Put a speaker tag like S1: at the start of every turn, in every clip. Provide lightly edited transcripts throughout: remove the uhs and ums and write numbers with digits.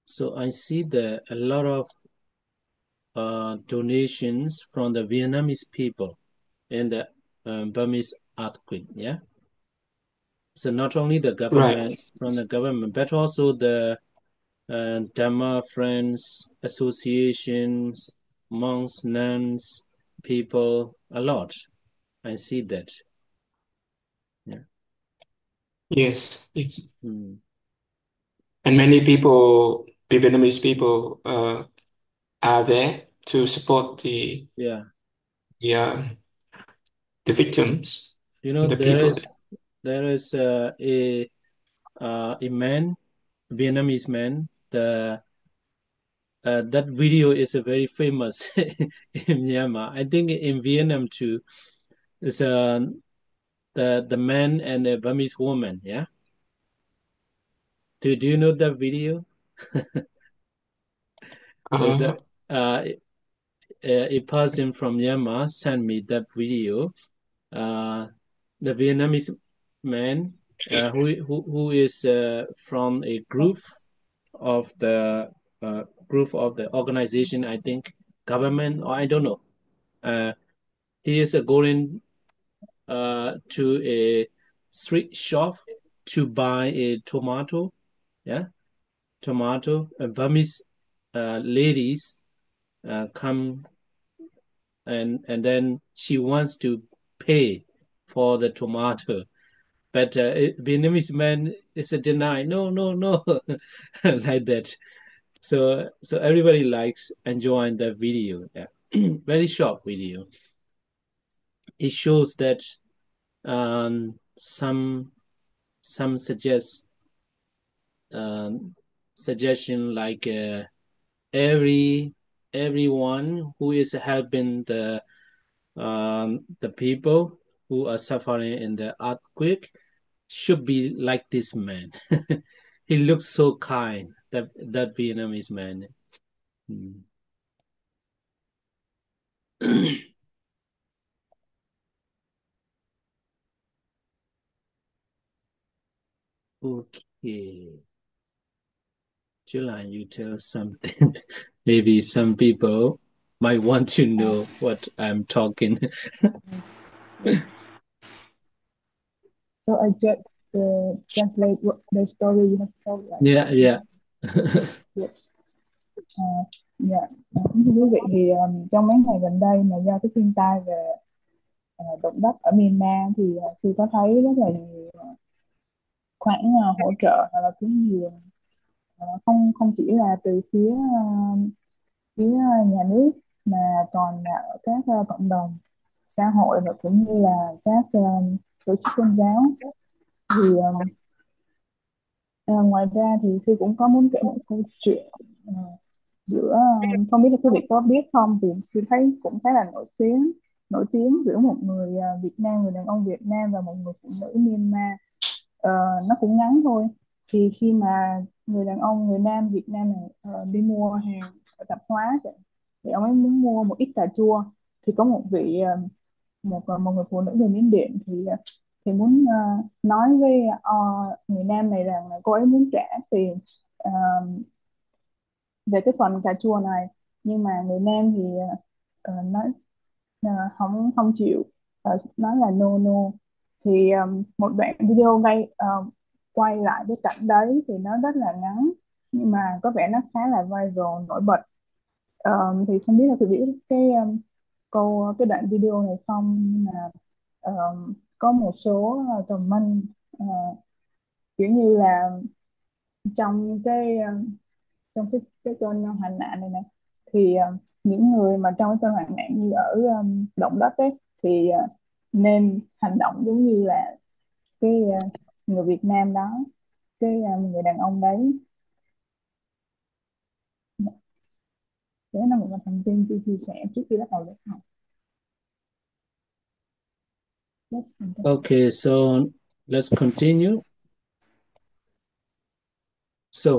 S1: So I see that a lot of donations from the Vietnamese people in the Burmese earthquake. Yeah. So not only the government, from the government, but also the Dhamma friends, associations, monks, nuns, people, a lot. I see that. Yeah.
S2: Yes.
S1: Mm.
S2: And many people, the Vietnamese people, are there to support
S1: Yeah.
S2: the, uh, the victims,
S1: You know,
S2: the people.
S1: there is a man, Vietnamese man. The that video is a very famous in Myanmar. I think in Vietnam too. It's the man and the Burmese woman. Yeah. Do you know that video? There's
S2: Uh,
S1: a person from Myanmar sent me that video. Uh, the Vietnamese man who is from a group of the organization, I think government, or I don't know. He is going to a street shop to buy a tomato. Yeah, tomato. Burmese ladies come and then she wants to pay for the tomato, but Vietnamese man is a deny. No, no, no, like that. So everybody likes enjoying the video. Yeah. Very short video. It shows that some suggestion like every everyone who is helping the people who are suffering in the earthquake should be like this man. He looks so kind, that Vietnamese man. Mm. Okay. July, you tell something. Maybe some people might want to know what I'm talking.
S3: Yeah. So I just translate what the story you have told, right?
S1: Yeah, yeah.
S3: Yes. Dạ. Thưa quý vị thì trong mấy ngày gần đây mà do cái thiên tai về động đất ở Myanmar thì sư có thấy rất là nhiều khoản hỗ trợ hoặc là cứu nhiều, không không chỉ là từ phía nhà nước mà còn là ở các cộng đồng xã hội và cũng như là các tổ chức tôn giáo. Thì ngoài ra thì sư cũng có muốn kể một câu chuyện giữa không biết là quý vị có biết không, thì sư thấy cũng khá là nổi tiếng giữa một người Việt Nam, người đàn ông Việt Nam và một người phụ nữ Myanmar. Ờ, nó cũng ngắn thôi. Thì khi mà người Nam Việt Nam này đi mua hàng ở tạp hóa thì ông ấy muốn mua một ít cà chua, thì có một vị một người phụ nữ người Miến Điện thì muốn nói với người Nam này rằng là cô ấy muốn trả tiền ờ, về cái phần cà chua này, nhưng mà người Nam thì nói không không chịu, nói là no no. Thì một đoạn video quay lại cái cảnh đấy thì nó rất là ngắn nhưng mà có vẻ nó khá là viral, nổi bật. Thì không biết là quý vị biết cái đoạn video này không, nhưng mà có một số comment kiểu như là trong cái cơn hoạn nạn này này, thì những người mà trong cái cơn hoạn nạn như ở động đất ấy thì nên hành động giống như là cái người Việt Nam đó, cái người đàn ông đấy. Đấy là một thông tin tôi chia sẻ trước khi bắt đầu lớp học.
S1: Okay, so let's continue. So,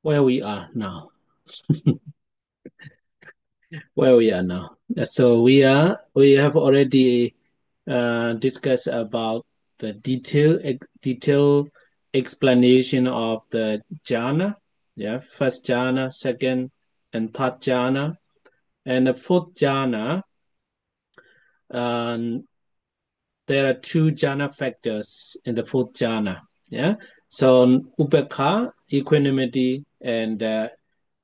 S1: where we are now. Where we are now. So we have already discussed about the detailed explanation of the jhana, first jhana, second and third jhana, and the fourth jhana. There are two jhana factors in the fourth jhana. So upekha, equanimity, and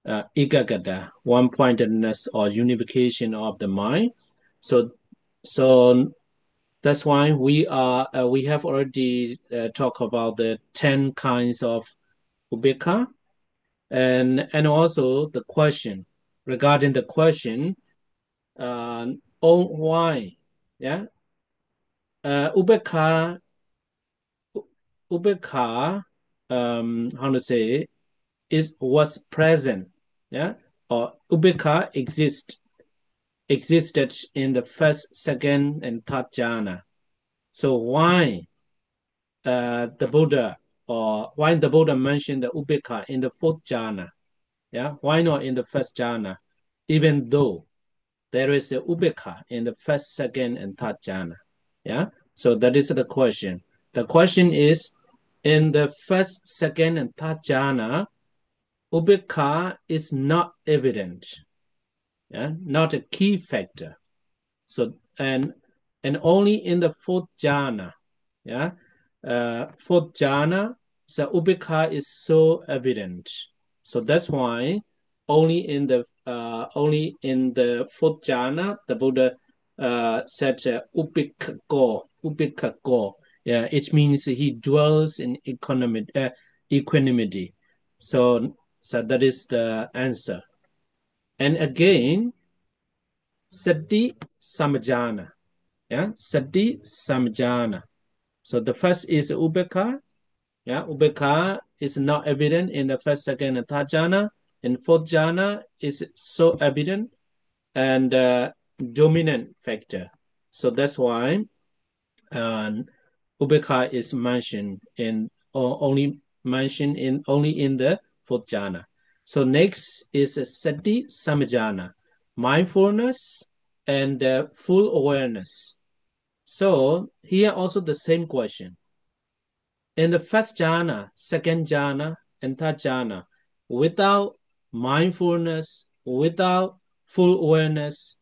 S1: ekagata, one-pointedness or unification of the mind. So that's why we have already talked about the 10 kinds of ubekha, and also the question regarding the question on why, ubekha, how to say, was present, or ubekha existed in the first, second, and third jhana. So why the Buddha mentioned the ubekha in the fourth jhana? Why not in the first jhana, even though there is a ubekha in the first, second, and third jhana? So that is the question. The question is, in the first, second, and third jhana, ubekha is not evident, not a key factor. So and only in the fourth jhana, fourth jhana, the ubekha is so evident. So that's why only in the fourth jhana the Buddha said ubekha. It means he dwells in equanimity. So that is the answer. And again, sati samajana. Sati samajana. So the first is ubekha. Ubekha is not evident in the first, second, and third jhana. In fourth jhana is so evident and dominant factor. So that's why ubekha is mentioned only in the fourth jhana. So next is sati samajana, mindfulness and full awareness. So here also the same question. In the first jhana, second jhana, and third jhana, without mindfulness, without full awareness,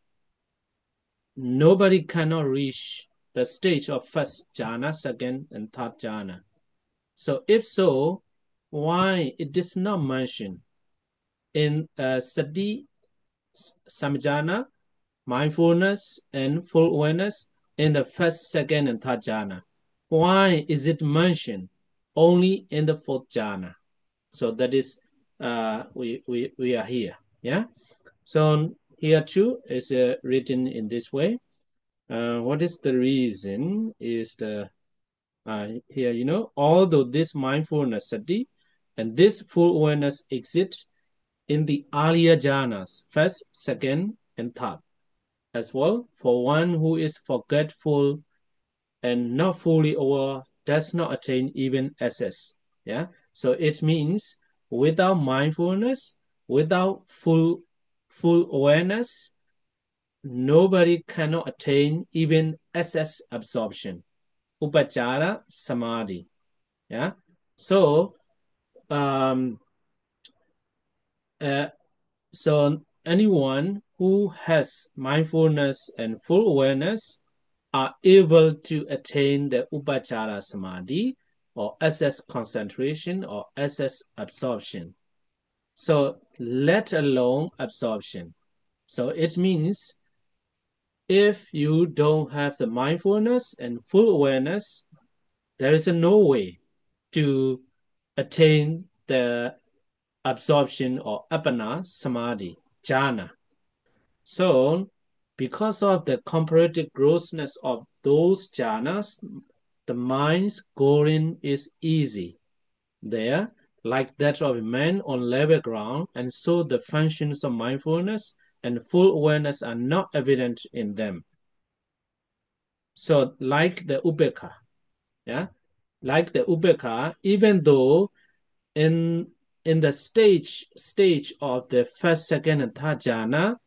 S1: nobody cannot reach the stage of first jhana, second, and third jhana. So if so, why it is not mentioned in sati samajana, mindfulness, and full awareness in the first, second, and third jhana? Why is it mentioned only in the fourth jhana? So that is we are here. So here too is written in this way. What is the reason? Is the here, although this mindfulness sati and this full awareness exist in the earlier jhanas, first, second, and third, as well, for one who is forgetful and not fully aware does not attain even SS. So it means without mindfulness, without full awareness, nobody cannot attain even SS absorption, upachara samadhi. So so anyone who has mindfulness and full awareness are able to attain the upachara samadhi, or SS concentration, or SS absorption. So let alone absorption. So it means if you don't have the mindfulness and full awareness, there is no way to attain the absorption or appana samadhi, jhana. So because of the comparative grossness of those jhanas, the mind's going is easy there, like that of a man on level ground, and so the functions of mindfulness and full awareness are not evident in them. So like the ubekha, like the ubekha, even though in the stage of the first, second, and third jhana,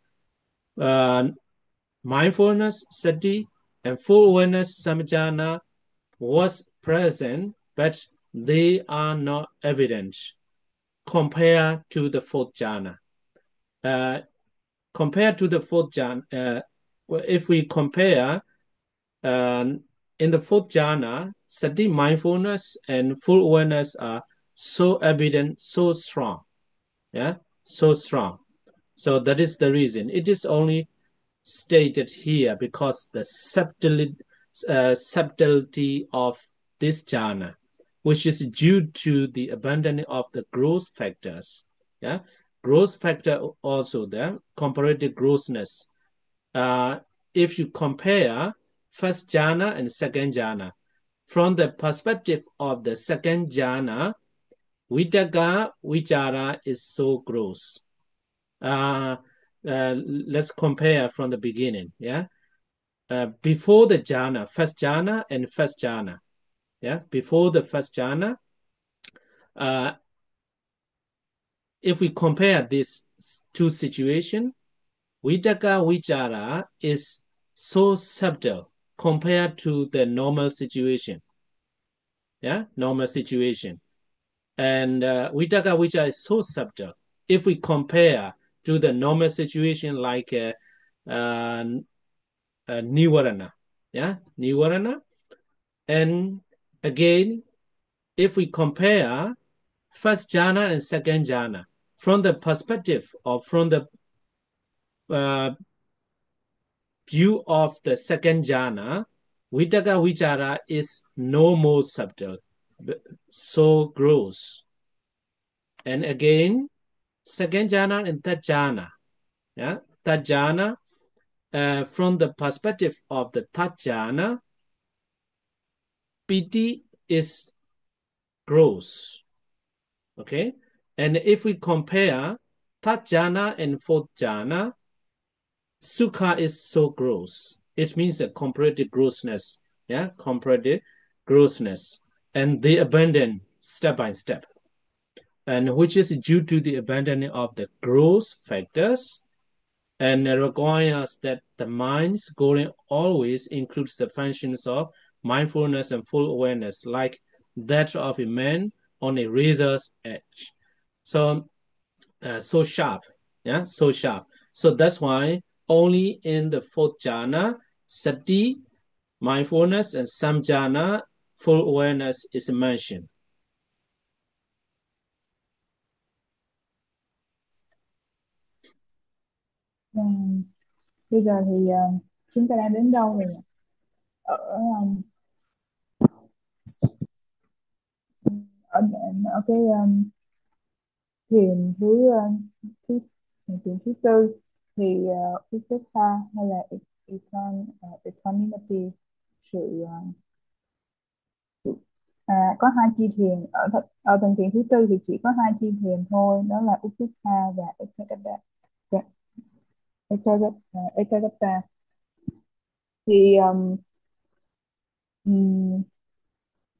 S1: mindfulness, sati, and full awareness, samajana, was present, but they are not evident compared to the fourth jhana. Compared to the fourth jhana, if we compare in the fourth jhana, sati, mindfulness, and full awareness are so evident, so strong. Yeah, so strong. So that is the reason. It is only stated here because the subtlety of this jhana, which is due to the abandoning of the growth factors. Yeah, growth factor also there, comparative grossness. If you compare first jhana and second jhana, from the perspective of the second jhana, Vitaka Vichara is so gross. Let's compare from the beginning. Yeah. Before the jhana, first jhana and first jhana. Yeah. Before the first jhana, if we compare these two situations, Vitaka Vichara is so subtle compared to the normal situation. Yeah. Normal situation. And Vitaka Vichara is so subtle. If we compare to the normal situation like Nivarana, yeah, Nivarana. And again, if we compare first jhana and second jhana from the perspective or from the view of the second jhana, Vitaka Vichara is no more subtle, so gross. And again, second jhana and third jhana, yeah, third jhana, from the perspective of the third jhana, piti is gross. Okay, and if we compare third jhana and fourth jhana, sukha is so gross. It means the comparative grossness. Yeah, comparative grossness, and they abandon step by step, and which is due to the abandoning of the gross factors, and requires that the mind's goal always includes the functions of mindfulness and full awareness, like that of a man on a razor's edge. So, so sharp, yeah, so sharp. So that's why only in the fourth jhana, sati, mindfulness, and samjhana, full awareness is mentioned.
S3: Bây giờ thì chúng ta đang đến đâu rồi nhỉ? Ở cái thiền thứ thiền thứ tư thì Upekkha hay là equanimity, sự có hai chi thiền ở tầng thiền thứ tư thì chỉ có hai chi thiền thôi, đó là Upekkha và Ekagata. Thì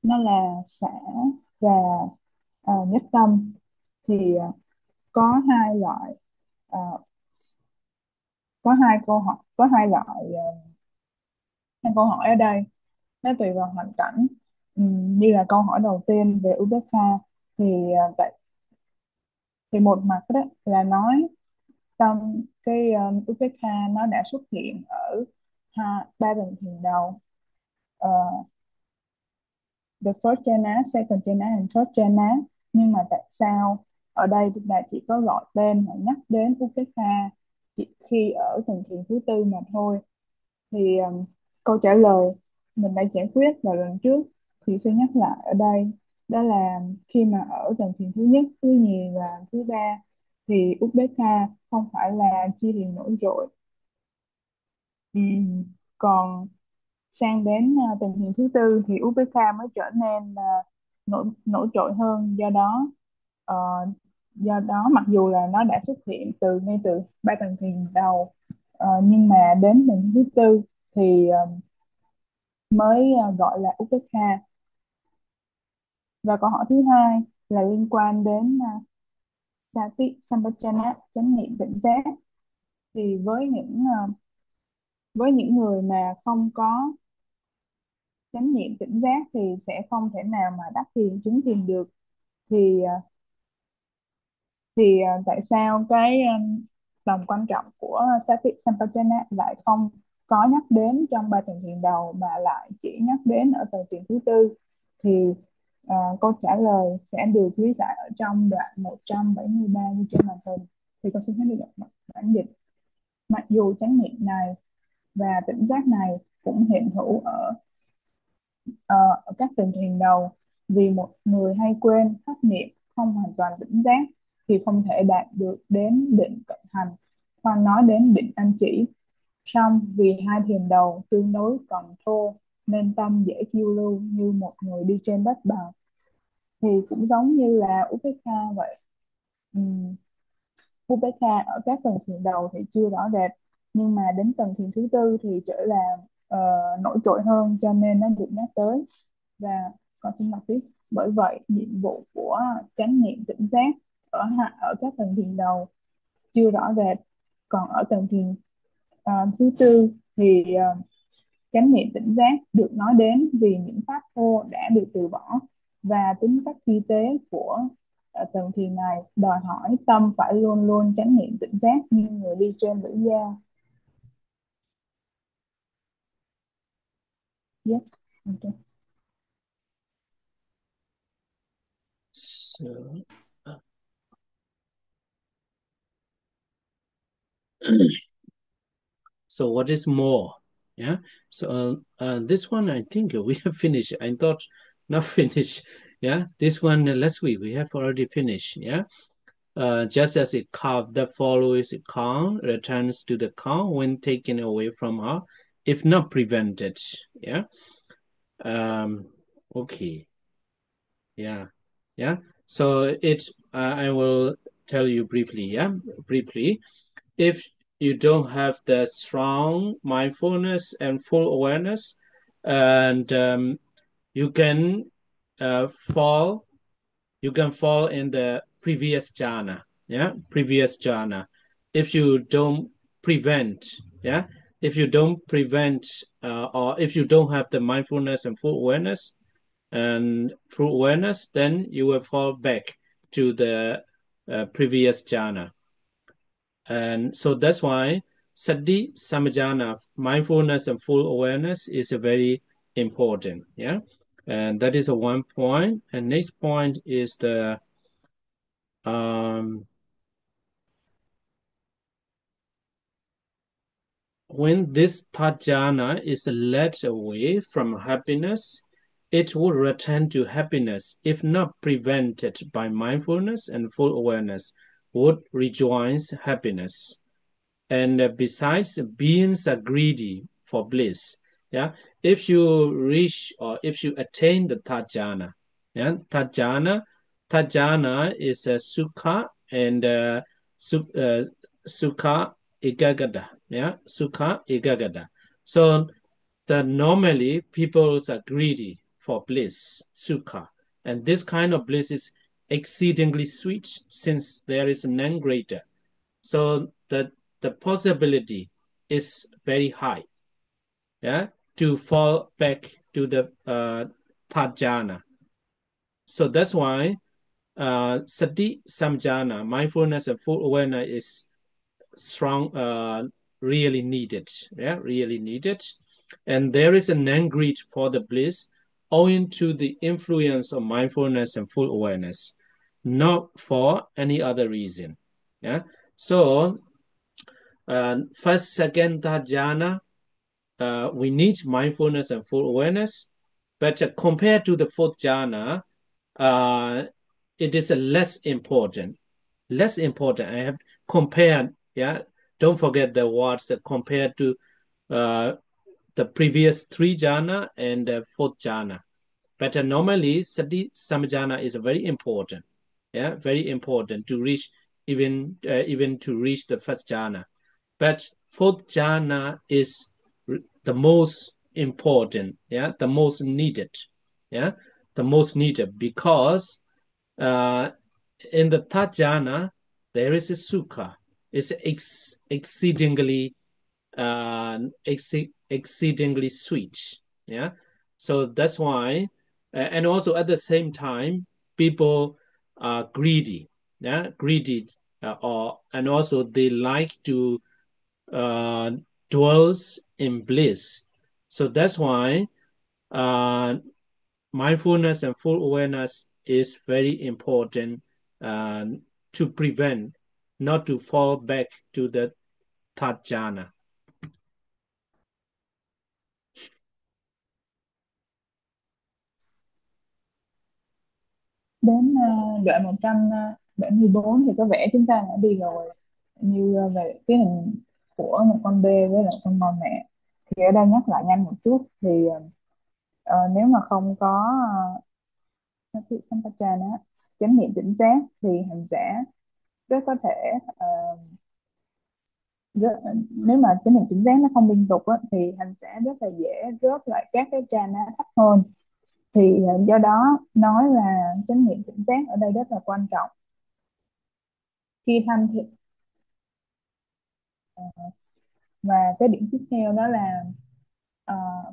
S3: nó là xả và nhất tâm. Thì có hai loại có hai câu hỏi, có hai loại hai câu hỏi ở đây, nó tùy vào hoàn cảnh. Như là câu hỏi đầu tiên về Upekkha thì thì một mặt đó là nói trong cái Upekkha nó đã xuất hiện ở ba tầng thiền đầu, the first jhana, second jhana and third jhana. Nhưng mà tại sao ở đây là chỉ có gọi tên và nhắc đến Upekkha chỉ khi ở tầng thiền thứ tư mà thôi? Thì câu trả lời mình đã giải quyết vào lần trước, thì xin nhắc lại ở đây, đó là khi mà ở tầng thiền thứ nhất, thứ nhì và thứ ba thì Upekkha không phải là chi thiền nổi trội. Còn sang đến tầng thiền thứ tư thì Upekkha mới trở nên nổi trội hơn. Ờ, do đó mặc dù là nó đã xuất hiện ngay từ ba tầng thiền đầu, nhưng mà đến tầng thứ tư thì mới gọi là Upekkha. Và câu hỏi thứ hai là liên quan đến Sati Sampajana, chánh niệm tỉnh giác. Thì với những người mà không có chánh niệm tỉnh giác thì sẽ không thể nào mà đắc thiền chứng thiền được. Thì tại sao cái tầm quan trọng của Sati Sampajana lại không có nhắc đến trong ba tầng thiền đầu mà lại chỉ nhắc đến ở tầng thiền thứ tư? Thì câu trả lời sẽ được lý giải ở trong đoạn 173 như trên màn hình. Thì con xin phép được đọc bản dịch. Mặc dù chánh niệm này và tỉnh giác này cũng hiện hữu ở các tầng thiền đầu, vì một người hay quên thất niệm, không hoàn toàn tỉnh giác thì không thể đạt được đến định cận hành, hoặc nói đến định anh chỉ. Song vì hai thiền đầu tương đối còn thô nên tâm dễ phiêu lưu như một người đi trên đất bằng. Thì cũng giống như là Upekha vậy. Upekha ở các tầng thiền đầu thì chưa rõ rệt, nhưng mà đến tầng thiền thứ tư thì trở là nổi trội hơn, cho nên nó được nhắc tới. Và con xin đọc tiếp. Bởi vậy nhiệm vụ của chánh niệm tỉnh giác ở các tầng thiền đầu chưa rõ rệt, còn ở tầng thiền thứ tư thì chánh niệm tỉnh giác được nói đến vì những pháp thô đã được từ bỏ, và tính cách vi tế của tầng thiền này đòi hỏi tâm phải luôn luôn chánh niệm tỉnh giác như người đi trên lưỡi dao. Yes. Okay.
S1: So what is more? Yeah. So this one, I think we have finished. I thought not finished. Yeah. This one last week we have already finished. Yeah. Just as a calf that follows a cow returns to the cow when taken away from her, if not prevented. Yeah. Okay. Yeah. Yeah. So I will tell you briefly. Yeah. Briefly. If you don't have the strong mindfulness and full awareness, and you can fall in the previous jhana. Yeah, previous jhana. If you don't prevent, yeah, if you don't prevent, or if you don't have the mindfulness and full awareness, then you will fall back to the previous jhana. And so that's why sati samajana, mindfulness and full awareness, is a very important. Yeah. And that is a one point. And next point is the when this tajana is led away from happiness, it will return to happiness if not prevented by mindfulness and full awareness, would rejoin happiness. And besides, beings are greedy for bliss. Yeah, if you reach or if you attain the tajana, yeah, tajana is a sukha and sukha ekagata. Yeah, sukha ekagata. So normally people are greedy for bliss, sukha, and this kind of bliss is exceedingly sweet since there is none greater. So the possibility is very high, yeah, to fall back to the tajana. So that's why sati samjana, mindfulness and full awareness, is strong, really needed. Yeah, really needed. And there is an non-greed for the bliss owing to the influence of mindfulness and full awareness, not for any other reason. Yeah. So first, second, third jhana, we need mindfulness and full awareness. But compared to the fourth jhana, it is less important. Less important. I have compared. Yeah, don't forget the words compared to the previous three jhana and the fourth jhana. But normally, sati samajana is very important. Yeah, very important to reach even to reach the first jhana. But fourth jhana is the most important, yeah, the most needed, yeah, the most needed, because in the third jhana there is a sukha. It's exceedingly exceedingly sweet, yeah. So that's why, and also at the same time, people are greedy, yeah, greedy, and also they like to dwells in bliss. So that's why mindfulness and full awareness is very important to prevent not to fall back to the third jhana.
S3: Đến đoạn 174 thì có vẻ chúng ta đã đi rồi, như về cái hình của một con bê với lại con bò mẹ. Thì ở đây nhắc lại nhanh một chút thì nếu mà không có Sampajana, chánh niệm tỉnh giác, thì hành giả rất có thể nếu mà chánh niệm tỉnh giác nó không liên tục á, thì hành giả rất là dễ rớt lại các cái jhana thấp hơn. Thì do đó nói là chánh niệm tỉnh giác ở đây rất là quan trọng khi tham thiền. Và cái điểm tiếp theo đó là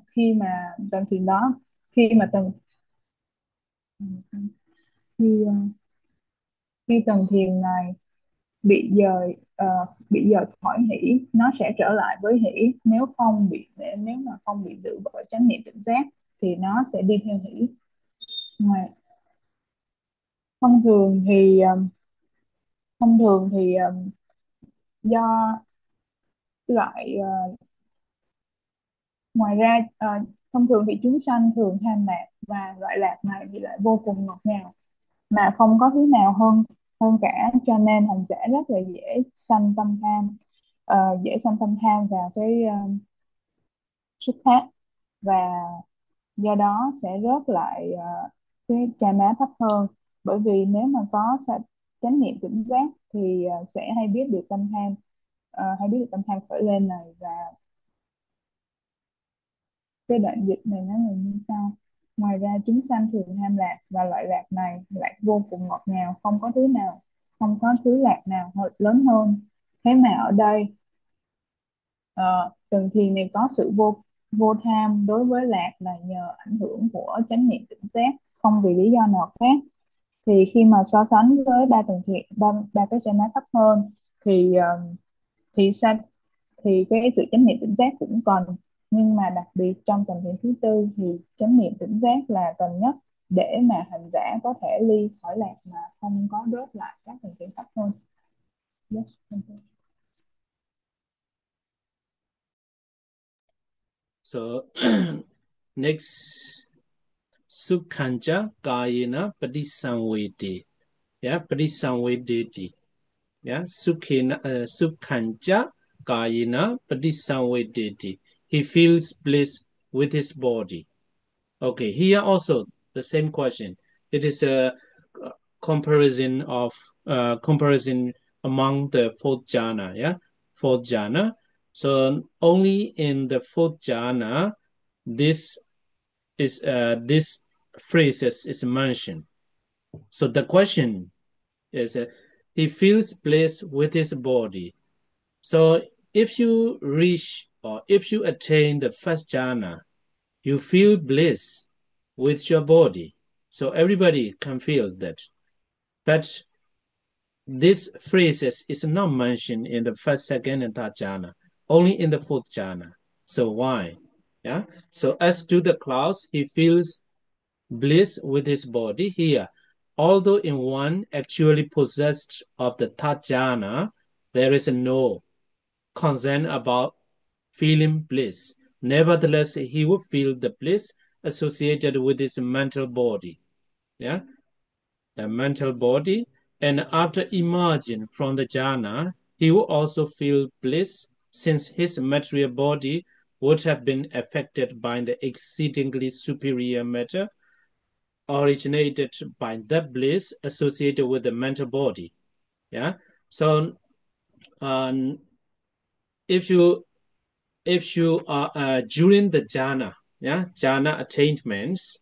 S3: khi mà tầng thiền đó, khi mà tầng khi khi tầng thiền này bị dời khỏi hỷ, nó sẽ trở lại với hỷ. Nếu mà không bị giữ bởi chánh niệm tỉnh giác thì nó sẽ đi theo hỷ. Ngoài thông thường thì do loại ngoài ra thông thường thì chúng sanh thường tham lạc, và loại lạc này thì lại vô cùng ngọt ngào mà không có thứ nào hơn hơn cả, cho nên hành giả rất là dễ sanh tâm tham, vào cái xuất phát, và do đó sẽ rớt lại cái jhana thấp hơn. Bởi vì nếu mà có chánh niệm tỉnh giác thì sẽ hay biết được tâm tham khởi lên này. Và cái đoạn dịch này nó là như sau: ngoài ra chúng sanh thường ham lạc, và loại lạc này lại vô cùng ngọt ngào, không có thứ lạc nào lớn hơn. Thế mà ở đây tầng thiền này có sự vô tham đối với lạc là nhờ ảnh hưởng của chánh niệm tỉnh giác, không vì lý do nào khác. Thì khi mà so sánh với ba tầng thiền, ba cái jhana thấp hơn, thì thì sa thì cái sự chánh niệm tỉnh giác cũng còn, nhưng mà đặc biệt trong tầng thiền thứ tư thì chánh niệm tỉnh giác là tầng nhất để mà hành giả có thể ly khỏi lạc mà không có rớt lại các tầng thiền thấp hơn. Yes, thank you.
S1: So next, Sukkhanja Kayena Padisamvedi. Yeah, Padisamvedeti. Yeah, Sukkhanja Kayena Padisamvedeti. He feels bliss with his body. Okay, here also the same question. It is a comparison among the fourth jhana. Yeah, fourth jhana. So only in the fourth jhana, this phrases is mentioned. So the question is, he feels bliss with his body. So if you reach or if you attain the first jhana, you feel bliss with your body. So everybody can feel that. But this phrases is not mentioned in the first, second, and third jhana, only in the fourth jhana. So why? Yeah. So as to the clouds, he feels bliss with his body here. Although in one actually possessed of the third jhana, there is no concern about feeling bliss. Nevertheless, he will feel the bliss associated with his mental body. Yeah, the mental body. And after emerging from the jhana, he will also feel bliss, since his material body would have been affected by the exceedingly superior matter originated by that bliss associated with the mental body. Yeah. So if you are during the jhana, yeah, jhana attainments,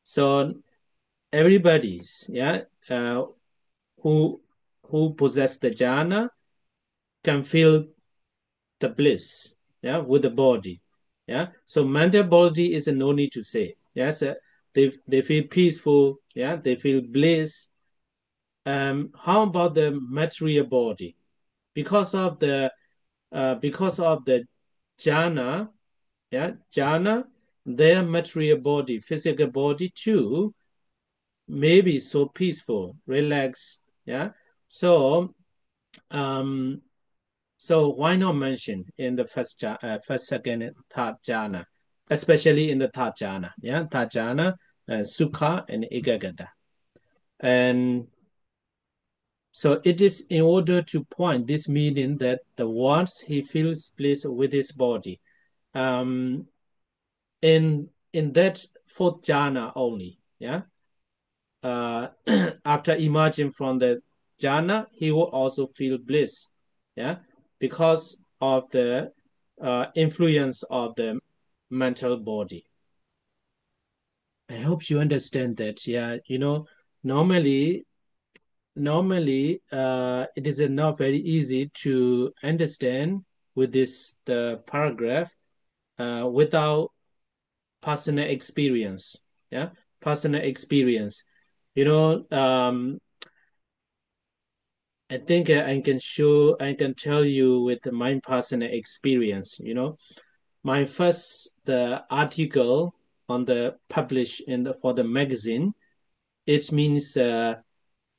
S1: so everybody's, yeah, who possess the jhana can feel the bliss, yeah, with the body. Yeah. So mental body is no need to say. Yes, they feel peaceful. Yeah, they feel bliss. How about the material body? Because of the jhana, yeah, jhana, their material body, physical body too, may be so peaceful, relaxed. Yeah. So so why not mention in the first, second, and third jhana, especially in the third jhana? Yeah, third jhana, sukha and ekagata. And so it is in order to point this meaning that the once he feels bliss with his body, in that fourth jhana only, yeah. After emerging from the jhana, he will also feel bliss, yeah, because of the influence of the mental body. I hope you understand that. Yeah, normally it is not very easy to understand with the paragraph without personal experience. Yeah, personal experience. I think I can tell you with my personal experience. My first the article on the published for the magazine. It means in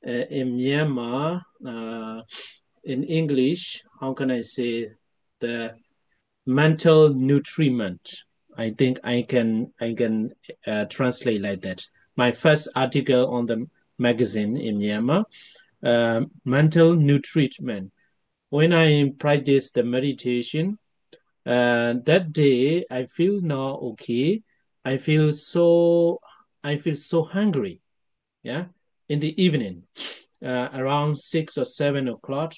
S1: Myanmar, in English, how can I say the mental nutriment? I think I can translate like that. My first article on the magazine in Myanmar, mental nutriment. When I practice the meditation, that day I feel now okay. I feel so I feel so hungry. Yeah, in the evening, around 6 or 7 o'clock,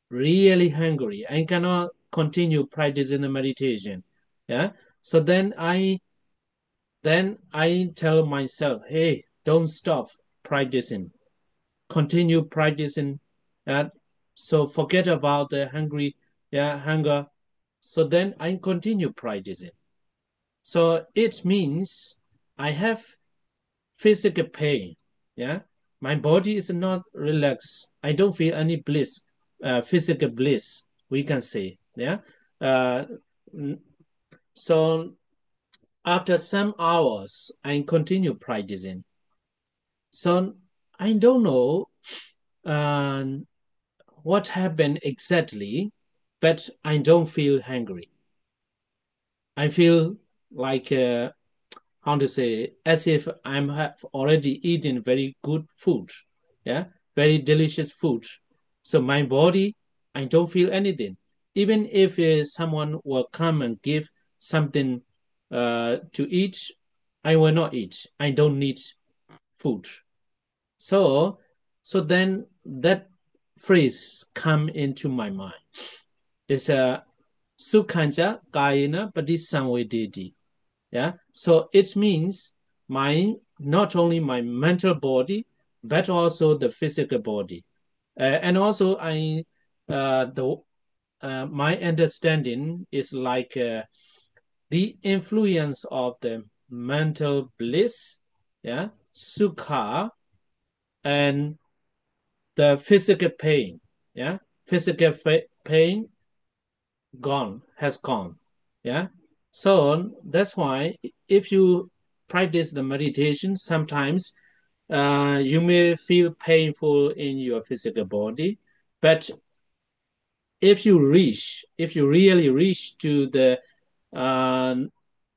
S1: really hungry. I cannot continue practicing the meditation. Yeah. So then I tell myself, hey, don't stop practicing. Continue practicing. Uh, so forget about the hunger. So then I continue practicing. So it means I have physical pain. Yeah. My body is not relaxed. I don't feel any bliss, physical bliss, we can say. Yeah. Uh, so after some hours, I continue practicing. So I don't know um, what happened exactly, but I don't feel hungry. I feel like how to say, as if I'm have already eaten very good food, yeah, very delicious food. So my body, I don't feel anything. Even if someone will come and give something to eat, I will not eat. I don't need food. So, so then that phrase come into my mind. It's a sukhanja kayena patisamvedeti. Yeah. So it means not only my mental body, but also the physical body. And also my understanding is like the influence of the mental bliss, yeah, sukha, and the physical pain, yeah, physical pain has gone, yeah. So that's why if you practice the meditation, sometimes you may feel painful in your physical body, but if if you really reach to the uh,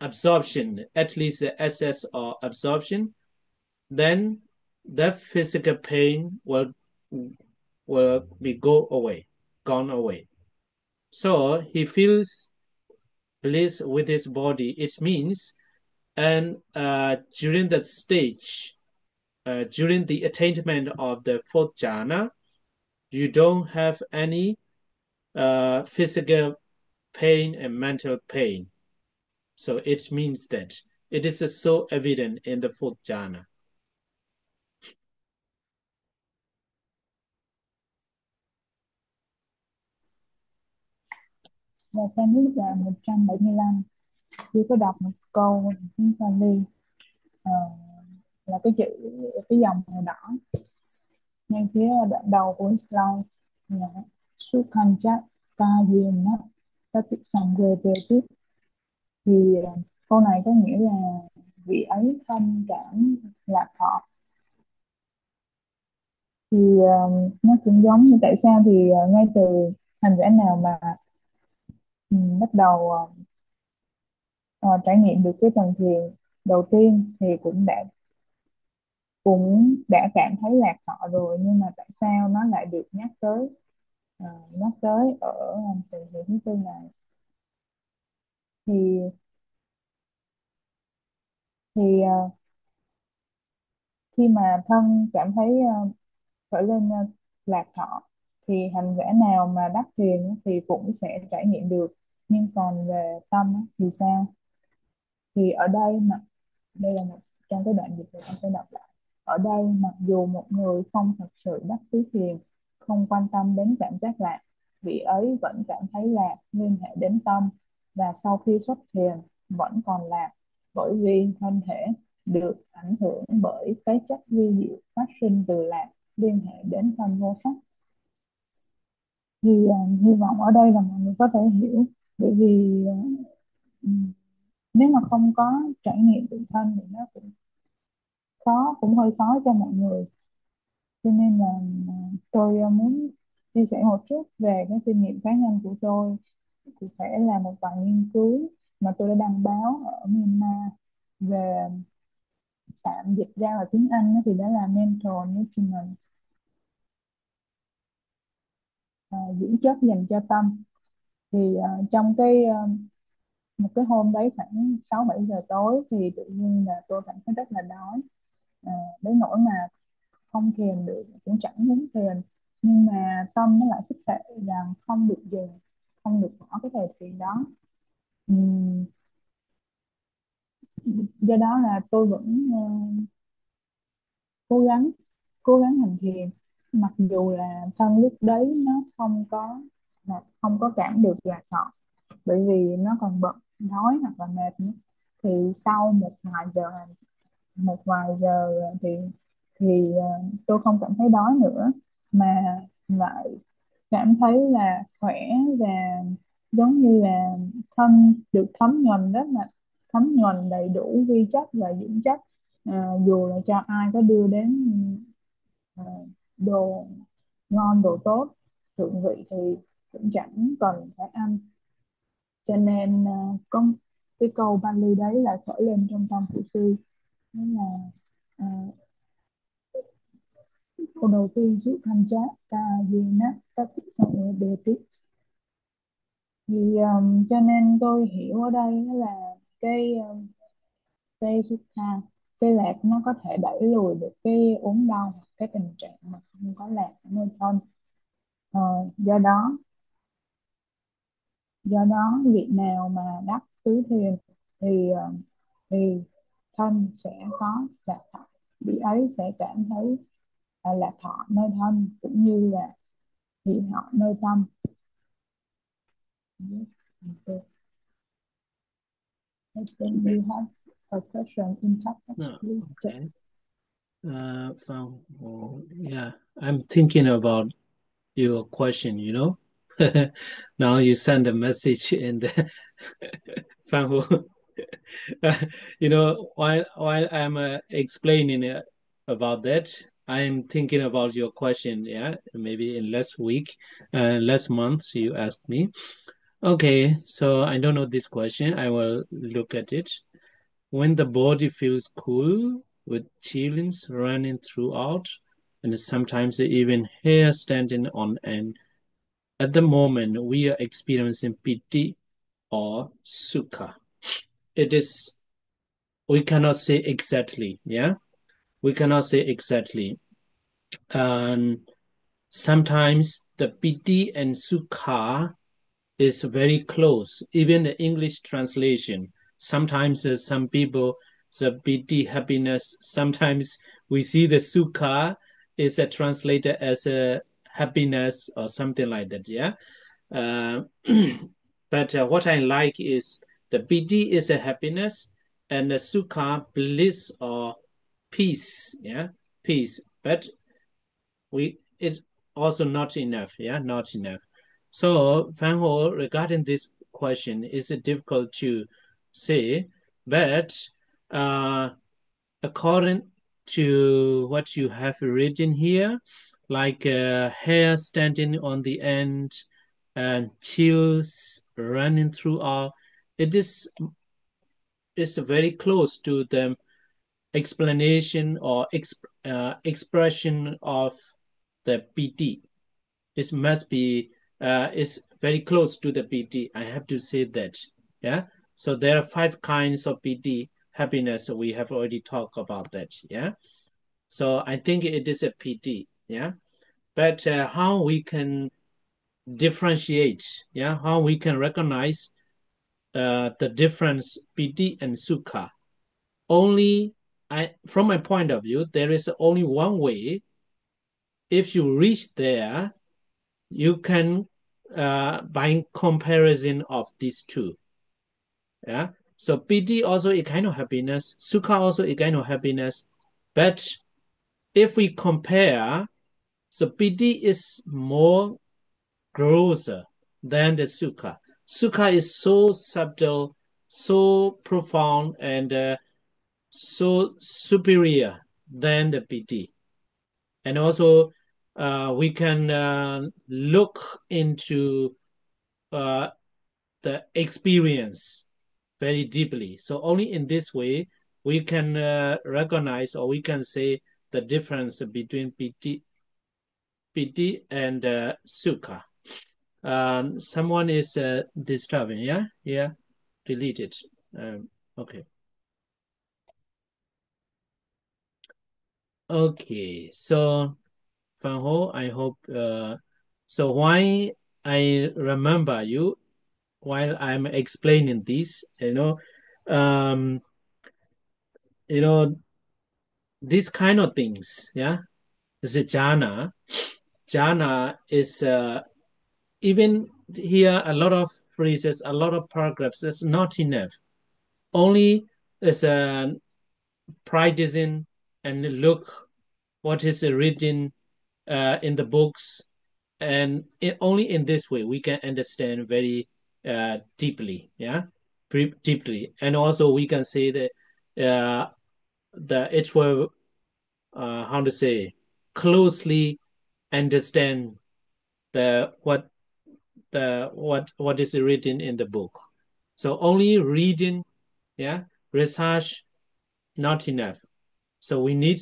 S1: absorption, at least the essence or absorption, then that physical pain will be gone away. So he feels bliss with his body. It means, and during that stage, during the attainment of the fourth jhana, you don't have any physical pain and mental pain. So it means that it is so evident in the fourth jhana.
S3: Và sang nước là 175. Chưa có đọc một câu tiếng Pali. Là cái chữ, cái dòng màu đỏ ngay phía đoạn đầu của slide là Sukhancha Kayena Tatisangvedetit. Thì câu này có nghĩa là vị ấy tâm cảm lạc thọ. Thì nó cũng giống như tại sao thì ngay từ hành giả nào mà bắt đầu trải nghiệm được cái tầng thiền đầu tiên thì cũng đã cảm thấy lạc thọ rồi, nhưng mà tại sao nó lại được nhắc tới ở tầng thiền thứ tư này? Thì khi mà thân cảm thấy khởi lên lạc thọ thì hành giả nào mà đắc thiền á, thì cũng sẽ trải nghiệm được. Nhưng còn về tâm á, thì sao? Thì ở đây mà đây là một trong cái đoạn dịch này, con sẽ đọc lại. Ở đây mặc dù một người không thật sự đắc tứ thiền, không quan tâm đến cảm giác lạc, vị ấy vẫn cảm thấy lạc liên hệ đến tâm, và sau khi xuất thiền vẫn còn lạc, bởi vì thân thể được ảnh hưởng bởi cái chất vi diệu phát sinh từ lạc liên hệ đến thân vô sắc. Thì hy vọng ở đây là mọi người có thể hiểu, bởi vì nếu mà không có trải nghiệm tự thân thì nó cũng hơi khó cho mọi người. Cho nên là tôi muốn chia sẻ một chút về cái kinh nghiệm cá nhân của tôi. Cụ thể là một vài nghiên cứu mà tôi đã đăng báo ở Myanmar về, tạm dịch ra là tiếng Anh thì đó là mental nutrition, dưỡng chất dành cho tâm. Thì trong một cái hôm đấy khoảng 6-7 giờ tối thì tự nhiên là tôi cảm thấy rất là đói, đến nỗi mà không thiền được, cũng chẳng muốn thiền. Nhưng mà tâm nó lại thích tệ rằng không được dừng, không được bỏ cái thời thiền đó. Ừm, do đó là tôi vẫn cố gắng hành thiền, mặc dù là thân lúc đấy nó không có cảm được lạc thọ, bởi vì nó còn bận, đói hoặc là mệt nữa. Thì sau một vài giờ tôi không cảm thấy đói nữa, mà lại cảm thấy là khỏe, và giống như là thân được thấm nhuần đầy đủ vi chất và dưỡng chất. Dù là cho ai có đưa đến à, đồ ngon, đồ tốt, thượng vị thì cũng chẳng cần phải ăn. Cho nên có cái câu Bali đấy là khởi lên trong tâm của sư, đó là à, câu đầu tiên giúp thanh trác ca di nát tất sang đề tích. Thì cho nên tôi hiểu ở đây đó là cái sukha, cái lạc nó có thể đẩy lùi được cái ốm đau, cái tình trạng mà không có lạc ở nơi thân. Ờ, do đó vị nào mà đắc tứ thiền thì thì thân sẽ có lạc thọ, vị ấy sẽ cảm thấy lạc thọ nơi thân cũng như là hỷ thọ nơi tâm. Yes. Okay. I think you have a question in chat.
S1: No,
S3: Please check.
S1: okay. Yeah, I'm thinking about your question, you know. Now you send a message in the Fanhu. You know, while I'm explaining about that, I'm thinking about your question. Yeah, maybe in last month you asked me. Okay, so I don't know this question. I will look at it. When the body feels cool with chillings running throughout, and sometimes even hair standing on end, at the moment we are experiencing piti or sukha. We cannot say exactly, yeah? We cannot say exactly. And sometimes the piti and sukha is very close. Even the English translation, sometimes some people, the piti, happiness, sometimes we see the sukha is translated as a happiness or something like that, yeah? But what I like is The piti is a happiness, and the sukha, bliss or peace. Yeah, peace. But it's also not enough. Yeah, not enough. So Van Ho, regarding this question, is it difficult to say, but according to what you have written here, like hair standing on the end and chills running throughout, it is very close to the explanation or expression of the PT. It must be is very close to the PT. I have to say that. Yeah. So there are 5 kinds of PT happiness. We have already talked about that. Yeah. So I think it is a PT. Yeah. But how we can differentiate? Yeah. How we can recognize the difference PT and Sukha? Only from my point of view, there is only one way. If you reach there, you can by comparison of these two. Yeah. So piti also a kind of happiness, sukha also a kind of happiness. But if we compare, so piti is more grosser than the sukha. Sukha is so subtle, so profound, and so superior than the piti. And also, we can look into the experience very deeply. So only in this way we can recognize, or we can say, the difference between PT and Sukha. Someone is disturbing. Yeah, delete it. Okay. Okay, so Fan Ho, I hope so. Why I remember you while I'm explaining this, um, you know, these kind of things, yeah. The jhana. Jhana is even here a lot of phrases, a lot of paragraphs. That's not enough. Only as a practicing and look what is written in the books, and only in this way we can understand very deeply. Yeah, deeply, and also we can say that it will how to say, closely understand what is written in the book. So only reading, yeah, research, not enough. So we need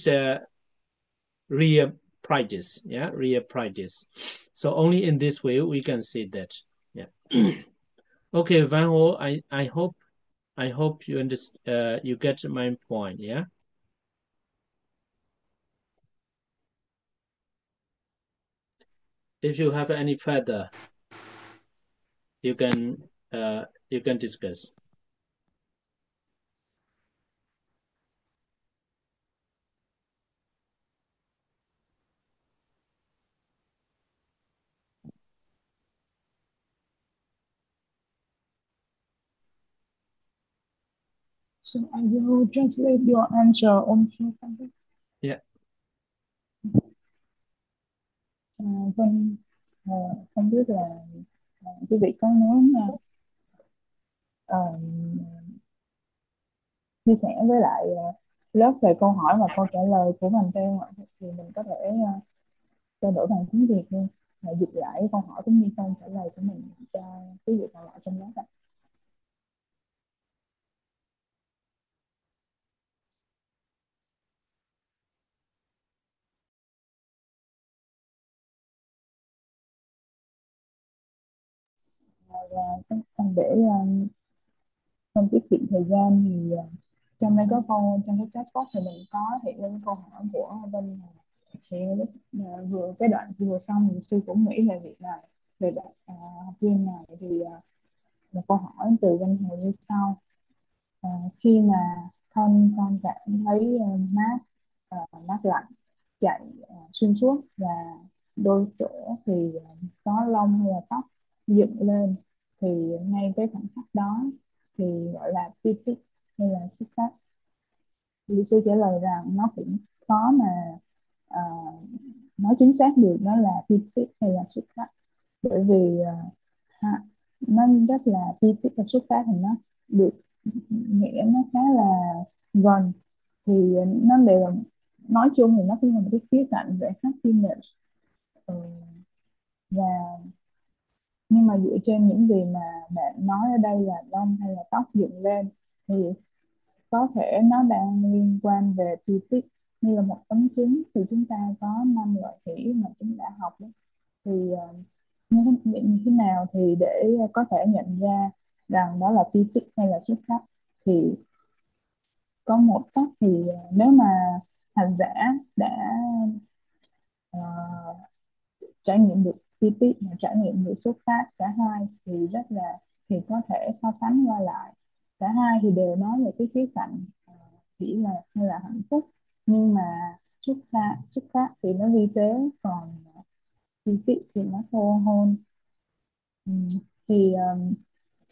S1: real practice, yeah, real practice. So only in this way we can say that. Yeah. Okay, Van Ho, I hope you understand. You get my point. Yeah. If you have any further, you can discuss.
S3: So I will translate your answer also.
S1: Yeah.
S3: Vâng, không biết là quý vị có muốn ờ, chia sẻ với lại lớp về câu hỏi và câu trả lời của mình theo ạ, thì mình có thể trao đổi bằng tiếng Việt luôn, dịch lại câu hỏi cũng như câu trả lời của mình cho quý vị còn lại trong lớp ạ. Và để không tiết kiệm thời gian thì trong đây có câu, trong cái chatbox thì mình có hiện lên câu hỏi của bên thì vừa cái đoạn vừa xong thì sư cũng nghĩ về việc này, về bạn học viên này thì một câu hỏi từ bên Hồ như sau. Khi mà thân con cảm thấy mát mát lạnh chạy xuyên suốt và đôi chỗ thì có lông hay là tóc dựng lên, thì ngay cái khoảnh khắc đó thì gọi là pipit hay là xuất phát. Thì sư trả lời rằng nó cũng khó mà à, nói chính xác được nó là pipit hay là xuất phát, bởi vì nó rất là pipit và xuất phát thì nó được nghĩa nó khá là gần, thì nó đều là, nói chung thì nó cũng là một cái khía cạnh về happiness. Ừ. Và nhưng mà dựa trên những gì mà bạn nói ở đây là lông hay là tóc dựng lên thì có thể nó đang liên quan về physics. Như là một tấm trứng thì chúng ta có 5 loại thủy mà chúng đã học đó. Thì như thế nào thì để có thể nhận ra rằng đó là physics hay là xuất sắc, thì có một cách thì nếu mà hành giả đã ờ, trải nghiệm được PT và trải nghiệm được xuất phát cả hai thì rất là, thì có thể so sánh qua lại, cả hai thì đều nói về cái khía cạnh chỉ là hay là hạnh phúc, nhưng mà xuất phát thì nó vi tế, còn PT thì nó sâu hơn. Thì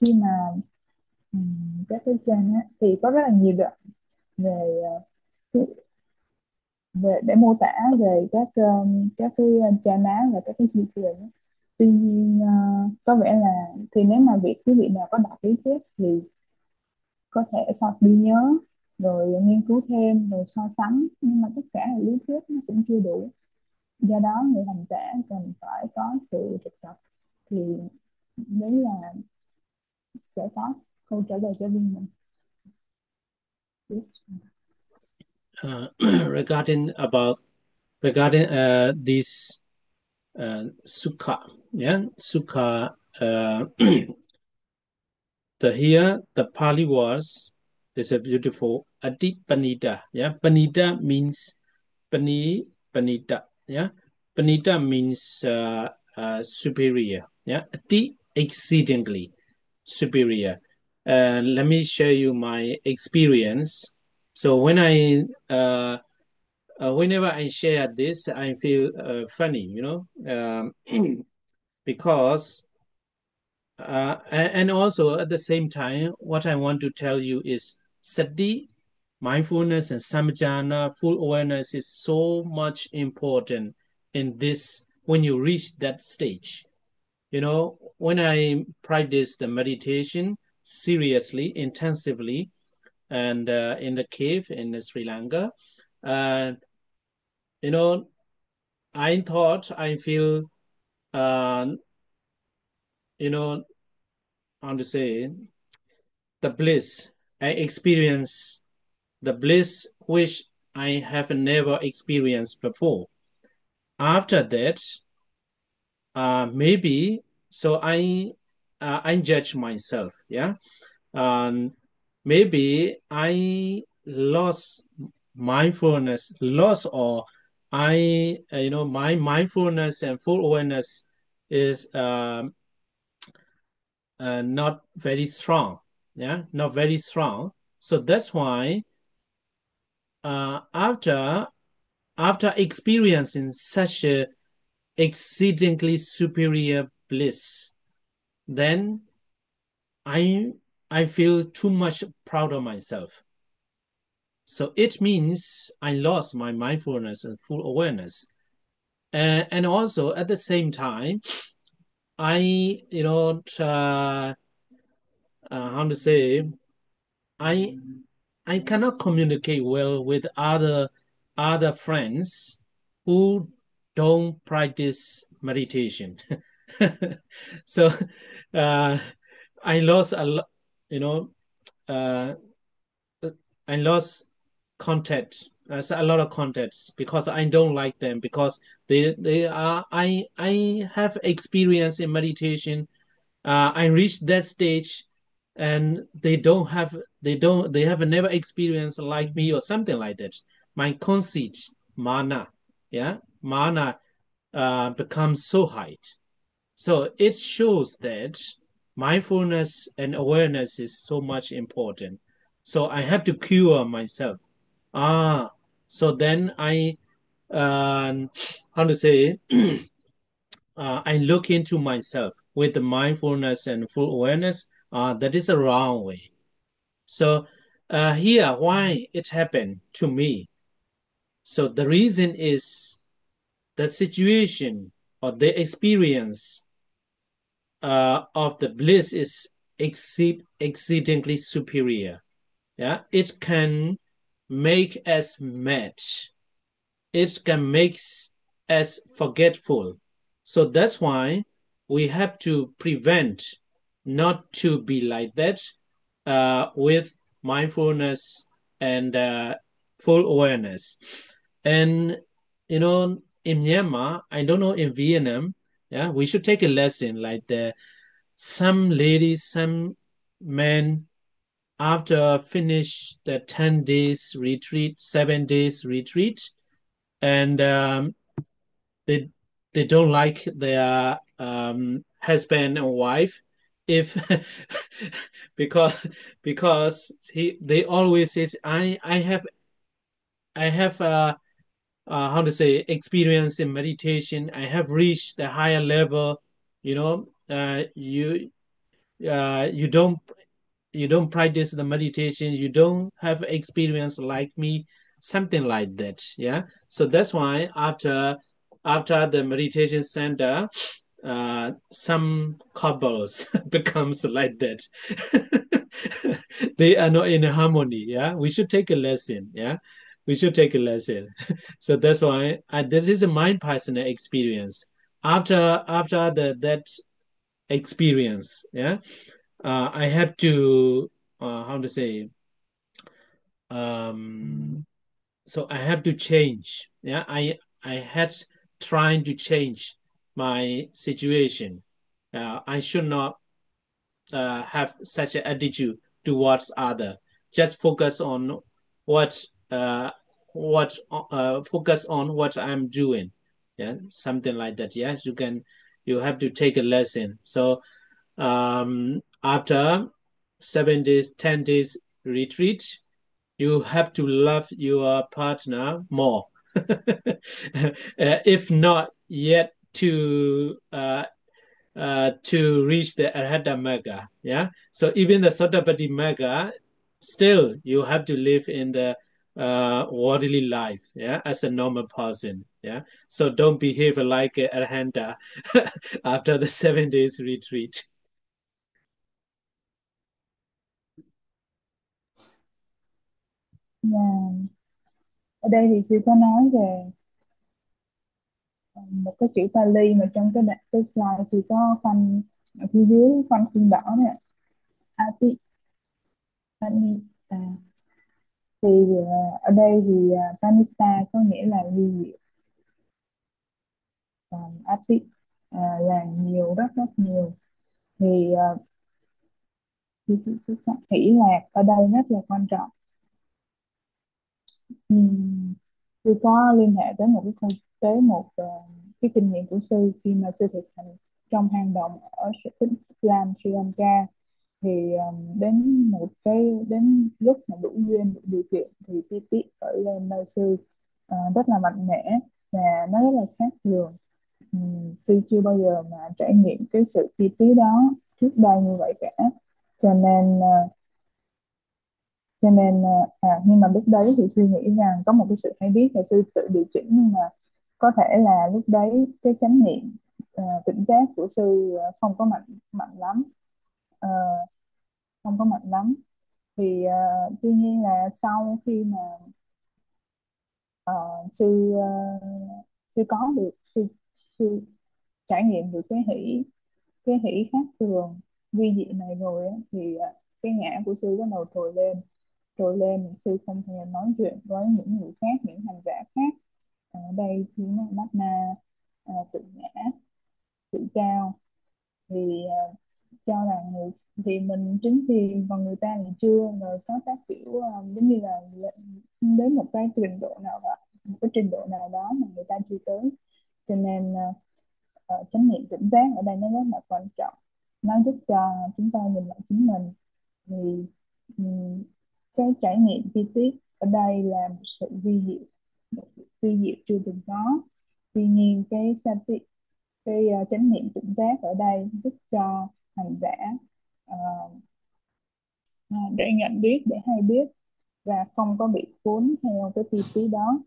S3: khi mà các cái trên á, thì có rất là nhiều đoạn về về để mô tả về các cái trà ná và các cái chi truyền. Tuy nhiên có vẻ là thì nếu mà quý vị nào có đọc lý thuyết thì có thể đi nhớ rồi nghiên cứu thêm rồi so sánh, nhưng mà tất cả là lý thuyết nó cũng chưa đủ, do đó người hành giả cần phải có sự thực tập, thì đấy là sẽ có câu trả lời cho riêng mình.
S1: Regarding this sukha, yeah, sukha. The Pali words is a beautiful adipanita. Yeah, panita means panita. Yeah, panita means superior. Yeah, adi exceedingly superior. Let me share you my experience. So whenever I share this, I feel funny, because and also at the same time, what I want to tell you is sati, mindfulness, and samajana, full awareness is so much important in this when you reach that stage. When I practice the meditation seriously, intensively, and in the cave in Sri Lanka, uh, I thought I feel, how to say, the bliss. I experience the bliss which I have never experienced before. After that, maybe so I judge myself, yeah. Maybe I lost mindfulness, or my mindfulness and full awareness is not very strong, yeah, not very strong. So that's why after experiencing such a exceedingly superior bliss, then I feel too much proud of myself. So it means I lost my mindfulness and full awareness. And also at the same time, I, how to say, I cannot communicate well with other friends who don't practice meditation. So I lost a lot, I lost contact. A lot of contacts because I don't like them, because they are I have experience in meditation. I reached that stage, and they have never experienced like me or something like that. My conceit, mana, yeah, mana becomes so high. So it shows that mindfulness and awareness is so much important. So I have to cure myself. So then I, how to say, I look into myself with the mindfulness and full awareness. that is a wrong way. So here, why it happened to me? So the reason is the situation or the experience of the bliss is exceedingly superior. Yeah, it can make us mad. It can make us forgetful. So that's why we have to prevent not to be like that with mindfulness and full awareness. And in Myanmar, I don't know in Vietnam, yeah, we should take a lesson like some ladies, some men after finish the 10 days retreat, 7 days retreat, and they they don't like their husband and wife if because they always say I have how to say experience in meditation. I have reached the higher level. You don't practice the meditation. You don't have experience like me, something like that. Yeah. So that's why after the meditation center, some couples becomes like that. They are not in harmony. Yeah, we should take a lesson. Yeah, we should take a lesson. So that's why this is my personal experience. After that experience, yeah, I have to how to say so I have to change. Yeah, I had trying to change my situation. I should not have such an attitude towards other. Just focus on what focus on what I'm doing. Yeah, something like that. Yes, you have to take a lesson. So after 7 days, 10 days retreat, you have to love your partner more. If not yet to reach the Arhatamaga. Yeah. So even the Sotapadimagga, still you have to live in the worldly life. Yeah, as a normal person. Yeah. So don't behave like a Arhanta after the 7 days retreat.
S3: Ở đây thì sư có nói về một cái chữ Pali mà trong cái slide sư có phanh ở phía dưới, phanh khung đỏ này, Ati Panita. Thì ở đây thì Panita có nghĩa là ly diệu, còn Ati là nhiều, rất rất nhiều. Thì hỷ lạc ở đây rất là quan trọng. Sư có liên hệ tới một cái kinh nghiệm của sư khi mà sư thực hành trong hang động ở tỉnh Lam Sri Lanka. Thì đến lúc mà đủ duyên đủ điều kiện thì chi tiết khởi lên nơi sư rất là mạnh mẽ và nó rất là khác thường. Sư chưa bao giờ mà trải nghiệm cái sự chi tiết đó trước đây như vậy cả, cho nên nhưng mà lúc đấy thì sư nghĩ rằng có một cái sự hay biết và sư tự điều chỉnh, nhưng mà có thể là lúc đấy cái chánh niệm tỉnh giác của sư không có mạnh mạnh lắm. Ờ, Không có mạnh lắm. Thì tuy nhiên là sau khi mà ờ, sư sư có được sư sư trải nghiệm được cái hỷ khác thường vi diệu này rồi á, thì cái ngã của sư bắt đầu trồi lên. Sư không thể nói chuyện với những người khác, những hành giả khác. Ở đây thì nó mát na tự ngã, tự cao. Thì cho rằng thì mình chứng thiền còn người ta thì chưa, rồi có các kiểu giống như là đến một cái trình độ nào đó, một cái trình độ nào đó mà người ta chưa tới. Cho nên chánh niệm tỉnh giác ở đây nó rất là quan trọng. Nó giúp cho chúng ta nhìn lại chính mình. Thì ừm, cái trải nghiệm chi tiết ở đây là một sự một sự vi diệu chưa từng có. Tuy nhiên cái chánh niệm tỉnh giác ở đây giúp cho hành giả để nhận biết, để hay biết và không có bị cuốn theo cái chi phí đó.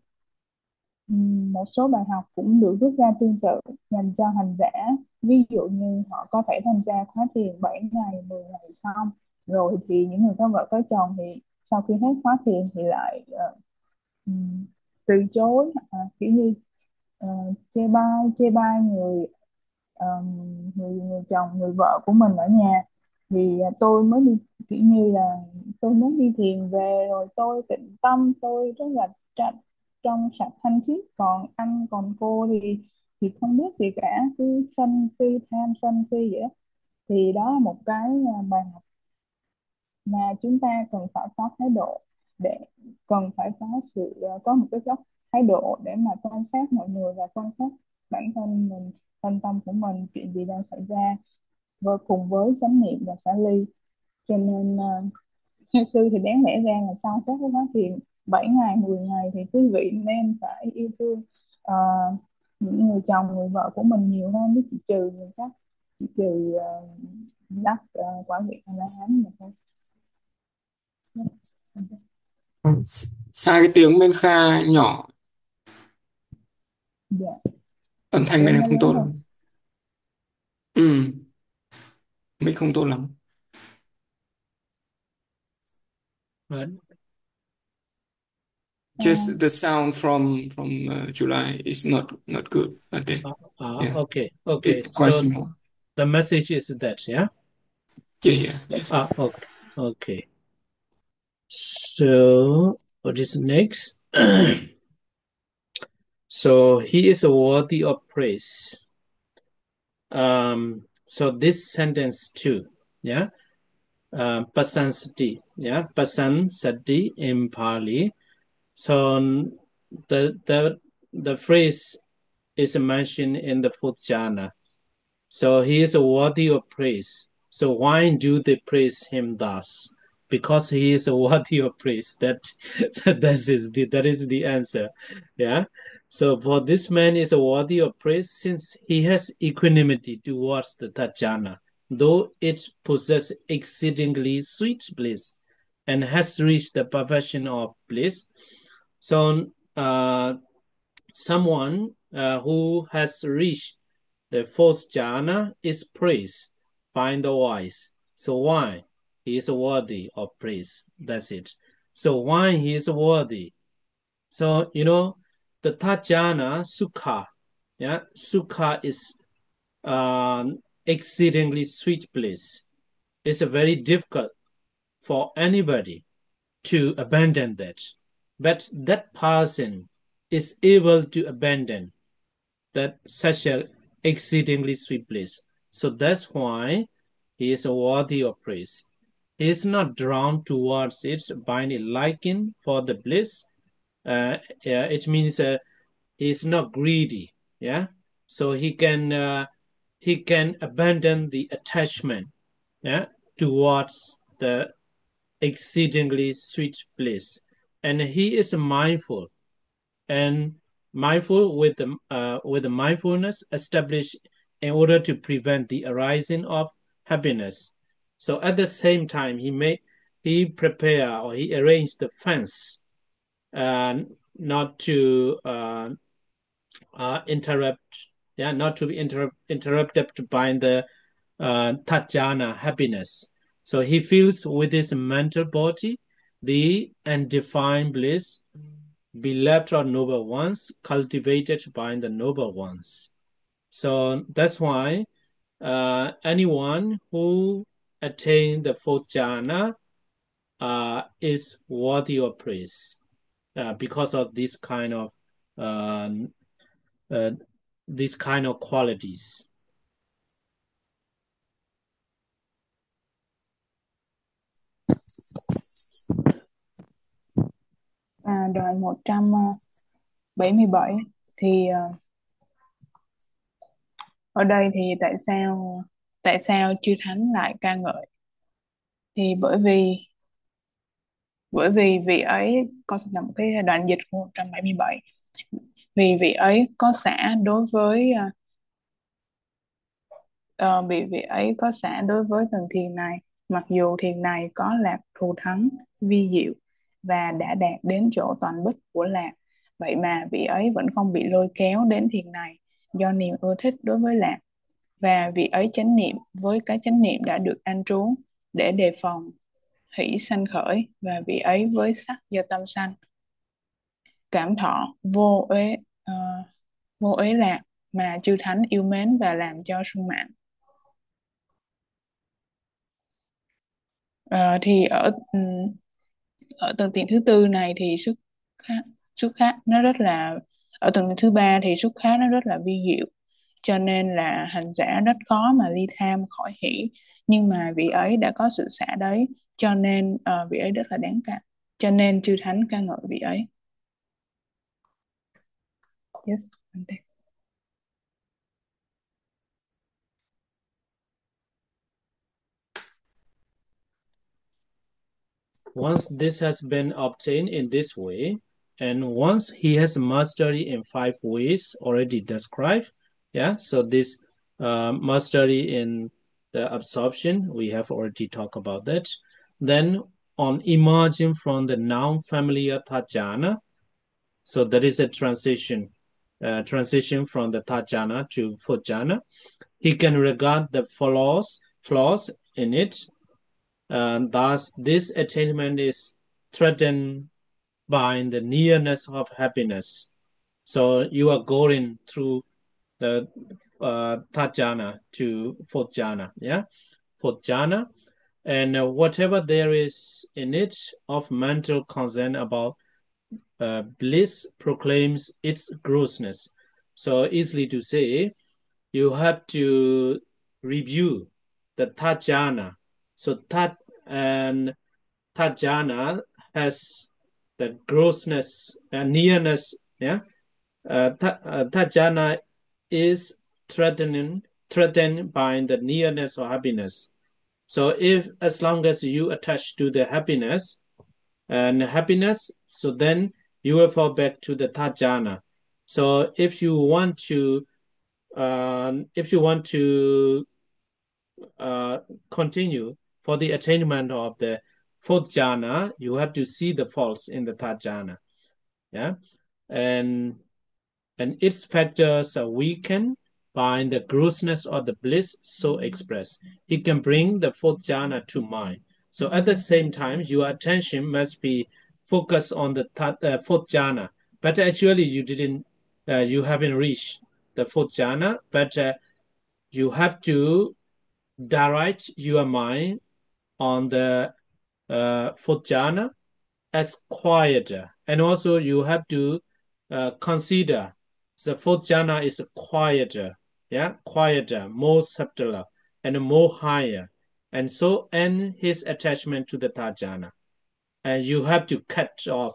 S3: Một số bài học cũng được rút ra tương tự dành cho hành giả, ví dụ như họ có thể tham gia khóa thiền 7 ngày 10 ngày xong rồi thì những người có vợ có chồng thì sau khi hết khóa thiền thì lại từ chối, kiểu như chê bai người chồng người vợ của mình ở nhà, vì tôi mới đi, kiểu như là tôi mới đi thiền về rồi tôi tịnh tâm, tôi rất là trong sạch thanh khiết, còn anh còn cô thì không biết gì cả, cứ sân si tham sân si vậy đó. Thì đó là một cái bài học mà chúng ta cần phải có thái độ, để cần phải có có một cái thái độ để mà quan sát mọi người và quan sát bản thân mình, thân tâm của mình, chuyện gì đang xảy ra, cùng với chánh niệm và xả ly. Cho nên theo sư thì đáng lẽ ra là sau các cái khóa thiền 7 ngày 10 ngày thì quý vị nên phải yêu thương ờ, những người chồng người vợ của mình nhiều hơn, với chị trừ những các chị trừ đắc quả vị A La Hán mà thôi.
S2: Sai cái tiếng bên Kha nhỏ,
S3: Dạ.
S2: âm thanh
S3: Để
S2: bên này
S3: nó
S2: không
S3: lớn
S2: tốt
S3: hơn.
S2: lắm. Mic không tốt lắm.
S1: But
S2: Just the sound from July is not good. I think. Yeah,
S1: okay.
S2: it quite
S1: So
S2: small.
S1: the message is that, yeah?
S2: Yeah, yes.
S1: Okay. So what is next? So he is worthy of praise. So this sentence too, yeah. Pasansati, yeah, Pasansati in Pali. So the phrase is mentioned in the fourth jhana. So he is worthy of praise. So why do they praise him thus? Because he is worthy of praise. That is the answer. Yeah. So for this man is worthy of praise since he has equanimity towards the jhana, though it possesses exceedingly sweet bliss and has reached the perfection of bliss. So someone who has reached the fourth jhana is praised by the wise. So why? He is worthy of praise. That's it. So why he is worthy? So, the third jhana, sukha. Yeah, sukha is exceedingly sweet bliss. It's very difficult for anybody to abandon that. But that person is able to abandon that such a exceedingly sweet bliss. So that's why he is worthy of praise. He is not drawn towards it by any liking for the bliss. It means he is not greedy. Yeah, so he can abandon the attachment. Yeah, towards the exceedingly sweet bliss, and he is mindful and mindful with the mindfulness established in order to prevent the arising of happiness. So at the same time, he prepare or he arranged the fence, not to interrupt, not to be interrupted by the tajana happiness. So he feels with his mental body the undefined bliss, beloved or noble ones, cultivated by the noble ones. So that's why anyone who attained the fourth jhana is worthy of praise because of uh, these kind of qualities.
S3: Đoạn 177 thì ở đây thì tại sao chư thánh lại ca ngợi? Thì bởi vì vị ấy, con xin làm một cái đoạn dịch của 177. Vì vị ấy có xã đối với vị ấy có xã đối với thần thiền này, Mặc dù thiền này có lạc thù thắng, vi diệu và đã đạt đến chỗ toàn bích của lạc, vậy mà vị ấy vẫn không bị lôi kéo đến thiền này do niềm ưa thích đối với lạc, và vị ấy chánh niệm với cái chánh niệm đã được an trú để đề phòng hỷ sanh khởi, và vị ấy với sắc do tâm sanh cảm thọ vô uế lạc mà chư thánh yêu mến và làm cho sung mãn. Thì ở tầng tiền thứ tư này thì xuất khác nó rất là, ở tầng tiền thứ ba thì xuất khác nó rất là vi diệu, cho nên là hành giả rất khó mà ly tham khỏi hỷ, nhưng mà vị ấy đã có sự xả đấy, cho nên vị ấy rất là đáng cả, cho nên chư thánh ca ngợi vị ấy. Yes.
S1: Once this has been obtained in this way, and once he has mastery in 5 ways already described, yeah, so this mastery in the absorption, we have already talked about that. Then on emerging from the noun family of Tajana, so that is a transition from the Tajana to Fojana. He can regard the flaws in it. Thus, this attainment is threatened by the nearness of happiness. So you are going through the third jhana to fourth jhana, yeah, fourth jhana, and whatever there is in it of mental concern about bliss proclaims its grossness. So easily to say, you have to review the third jhana. So third and third jhana has the grossness and nearness. Yeah, third jhana is threatened by the nearness of happiness. So if as long as you attach to the happiness, so then you will fall back to the third jhana. So if you want to continue for the attainment of the fourth jhana, you have to see the faults in the third jhana, yeah, and its factors are weakened by the grossness of the bliss so expressed. It can bring the fourth jhana to mind. So at the same time, your attention must be focused on the fourth jhana. But actually, you haven't reached the fourth jhana. But you have to direct your mind on the fourth jhana as quieter, and also you have to consider the fourth jhana is quieter, yeah, quieter, more subtler, and more higher, and so end his attachment to the third jhana, and you have to cut off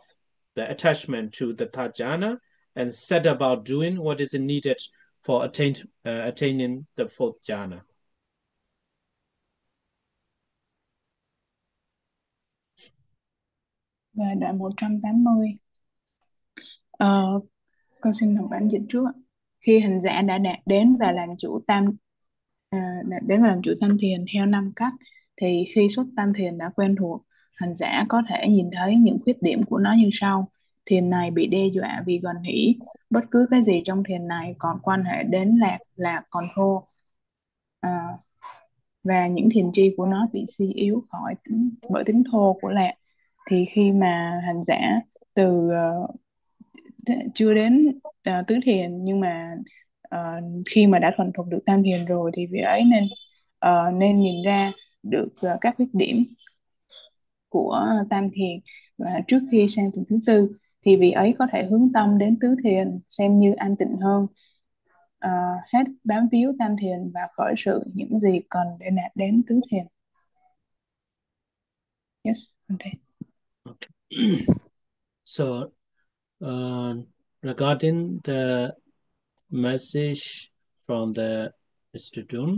S1: the attachment to the third jhana and set about doing what is needed for attaining the fourth jhana.
S3: Và đoạn 180. Con xin đọc bản dịch trước ạ. Khi hành giả đã đạt đến và làm chủ tam thiền theo 5 cách, thì khi xuất tam thiền đã quen thuộc, hành giả có thể nhìn thấy những khuyết điểm của nó như sau. Thiền này bị đe dọa vì gần hỷ. Bất cứ cái gì trong thiền này còn quan hệ đến lạc còn thô. Và những thiền chi của nó bị suy yếu bởi tính thô của lạc. Thì khi mà hành giả chưa đến tứ thiền, nhưng mà khi mà đã thuần thục được tam thiền rồi, thì vị ấy nên nhìn ra được các khuyết điểm của tam thiền, và trước khi sang thiền thứ tư thì vị ấy có thể hướng tâm đến tứ thiền xem như an tịnh hơn, hết bám víu tam thiền và khởi sự những gì cần để đạt đến tứ thiền. Yes, okay.
S1: So regarding the message from the Mr. Dun,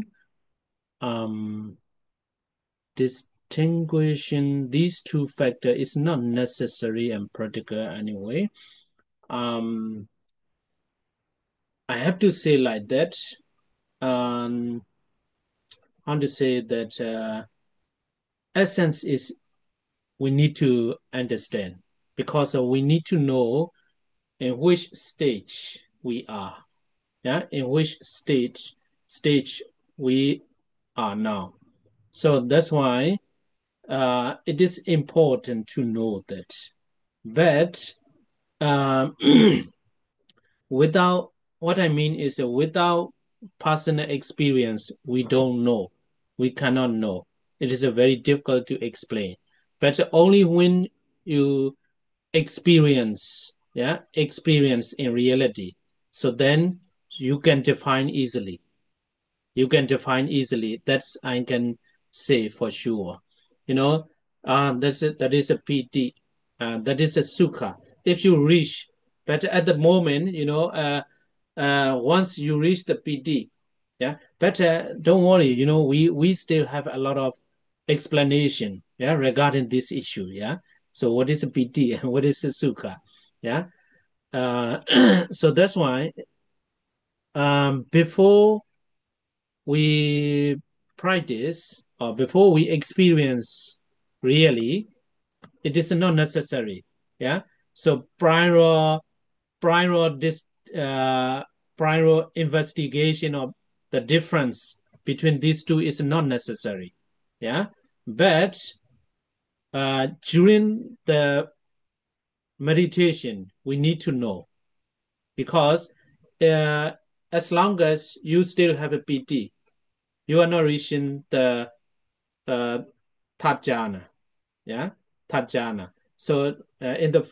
S1: distinguishing these two factors is not necessary and practical anyway. I have to say like that. How to say that essence is we need to understand, because we need to know in which stage we are. Yeah, in which stage we are now. So that's why it is important to know that. But without, what I mean is without personal experience, we don't know. We cannot know. It is very difficult to explain. But only when you experience in reality, so then you can define easily. That's I can say for sure. That is a PT, that is a sukha. If you reach, but at the moment, once you reach the PT, but don't worry, we still have a lot of explanation, regarding this issue, So what is a PT and what is a sukha, so that's why before we practice or before we experience really, it is not necessary. So prior this prior investigation of the difference between these two is not necessary. But during the meditation we need to know, because as long as you still have a PT, you are not reaching the third jhana. Third jhana. So in the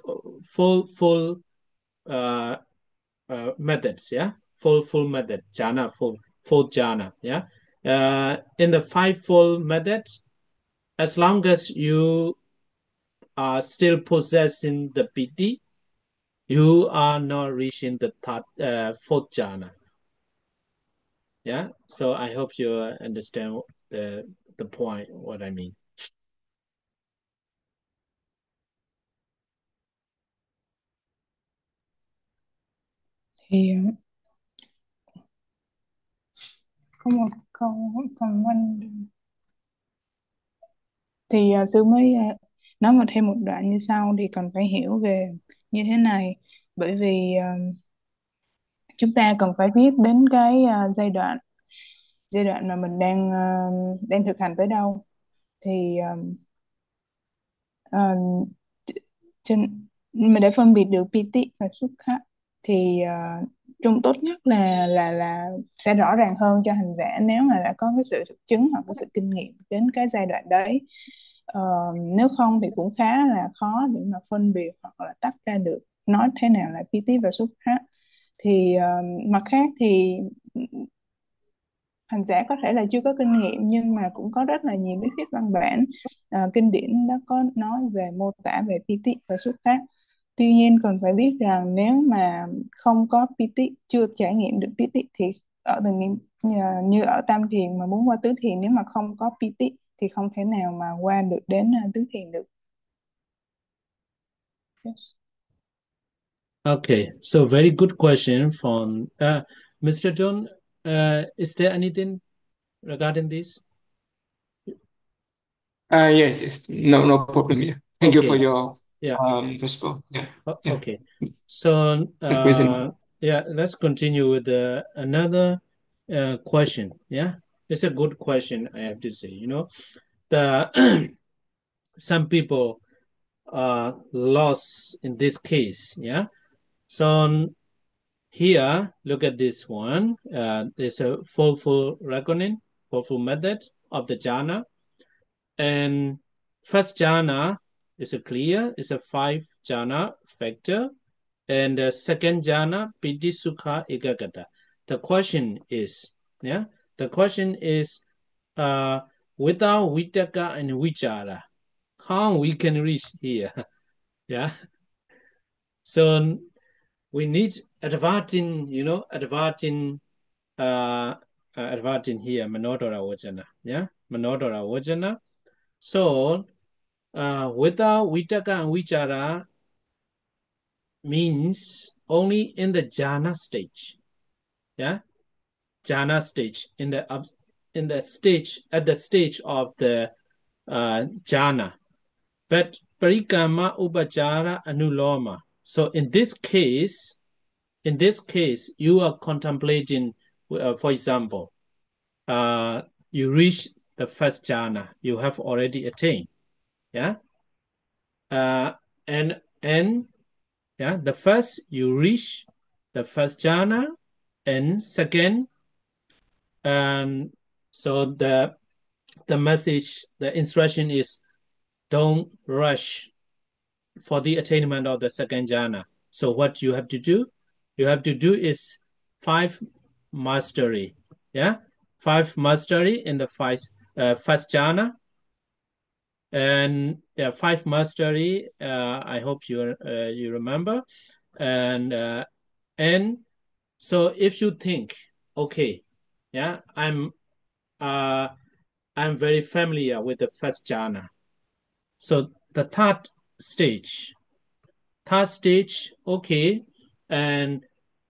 S1: full methods, full method, jhana, full jhana, in the fivefold method, as long as you are still possessing the PT, you are not reaching the fourth jhana. So I hope you understand the point, what I mean.
S3: Thì có một câu còn anh thì sư mới nói một thêm một đoạn như sau, thì cần phải hiểu về như thế này, bởi vì chúng ta cần phải biết đến cái giai đoạn mà mình đang thực hành tới đâu. Thì mà để phân biệt được piti và sukha thì trung tốt nhất là sẽ rõ ràng hơn cho hành giả nếu mà đã có cái sự thực chứng hoặc cái sự kinh nghiệm đến cái giai đoạn đấy. Nếu không thì cũng khá là khó để mà phân biệt hoặc là tách ra được nói thế nào là piti và sukha. Thì mặt khác thì hành giả có thể là chưa có kinh nghiệm, nhưng mà cũng có rất là nhiều bí kíp văn bản kinh điển đã có nói về mô tả về piti và sukha. Tuy nhiên cần phải biết rằng nếu mà không có piti, chưa trải nghiệm được piti, thì ở từng như ở tam thiền mà muốn qua tứ thiền, nếu mà không có piti thì không thể nào mà qua được đến tứ thiền được. Yes.
S1: Okay, so very good question from Mr. John. Is there anything regarding this?
S2: Yes, it's no problem. Yeah. Thank you for your response.
S1: Okay. So let's continue with another question. It's a good question, I have to say. The some people are lost in this case. So here, look at this one. There's a full reckoning, full method of the jhana. And first jhana is clear, it's a 5 jhana factor. And the second jhana, piti sukha ekagata. The question is, without vitaka and vichara, how we can reach here? So we need adverting here, manodara vajana. Manodara vajana. So without vitaka and vichara means only in the jhana stage. Jhana stage, in the stage of the jhana. But parikama upachara anuloma. So in this case, you are contemplating, for example, you reach the first jhana, you have already attained. Yeah. And yeah, the first you reach the first jhana, and second, so the message, the instruction is don't rush for the attainment of the second jhana. So what you have to do? You have to do is 5 mastery. Yeah, 5 mastery in the first jhana, and 5 mastery. I hope you remember, and so if you think, okay, yeah, I'm very familiar with the first jhana. So the third stage, okay, and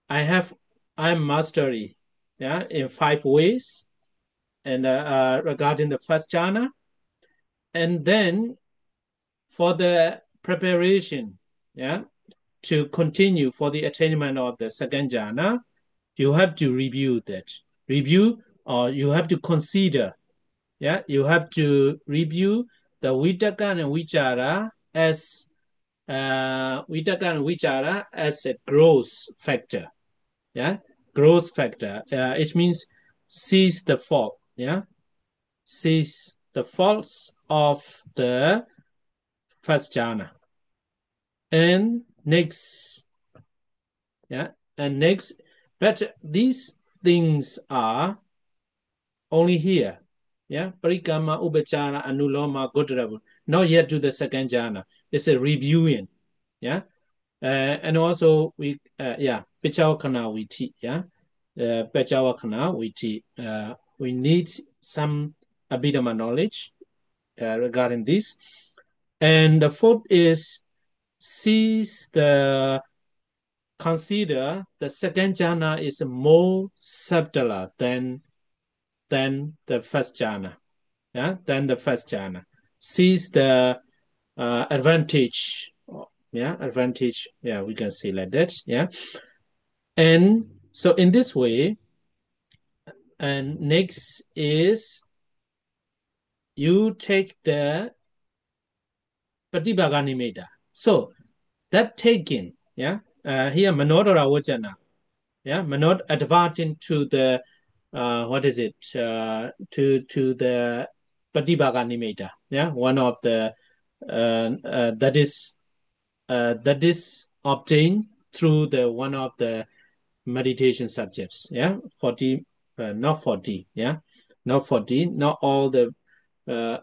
S1: I'm mastery, yeah, in 5 ways, and regarding the first jhana, and then for the preparation, yeah, to continue for the attainment of the second jhana, you have to review, or you have to consider, yeah, you have to review the vitaka and vichara as a growth factor. Yeah, growth factor. It means sees the fault. Yeah, sees the faults of the first jhana. And next, yeah, but these things are only here. Yeah, parikama, upachara, anuloma, godrabu. Not yet to the second jhana. It's a reviewing. Yeah. And also Pichawakana Viti, yeah. Pichawakana Viti. We need some a bit of knowledge regarding this. And the fourth is consider the second jhana is more subtler than the first jhana. Yeah, than the first jhana. Sees the advantage. Advantage. Yeah, we can say like that. Yeah. And so in this way, and next is you take the Patibhaganimeda. So that taking, yeah, here Manodara Vajana, yeah, Manod adverting to the what is it? To the Patibhaganimeda, yeah, one of the that is obtained through the one of the meditation subjects. Yeah, 40, not 40. Yeah, not 40. Uh,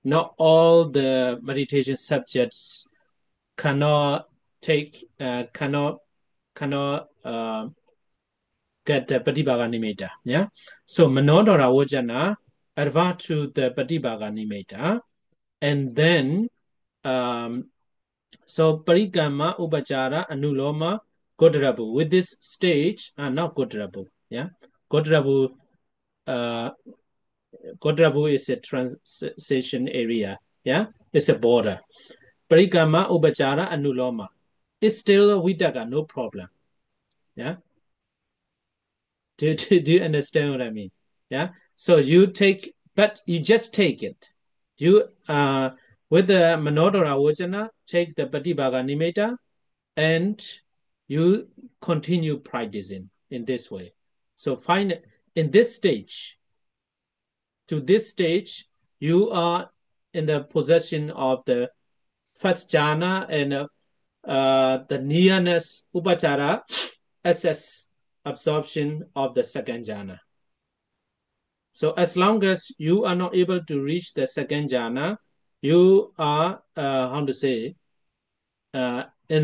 S1: not all the meditation subjects cannot take cannot get the Patibhaganimeda. Yeah, so Manodara Vajana advert to the Patibhaganimeda, and then so Parikama, Upachara, Anuloma, Godrabu. With this stage, not Godrabu. Yeah, Godrabu. Godrabu is a transition area. Yeah, it's a border. Parikama, Upachara, Anuloma. It's still a Vitaka, no problem. Yeah. Do you understand what I mean? Yeah. So you take, but you just take it. You with the Manodara Vajana, take the Patibhaganimeda, and you continue practicing in this way. So find in this stage, you are in the possession of the first jhana and the nearness upachara assess absorption of the second jhana. So as long as you are not able to reach the second jhana, you are in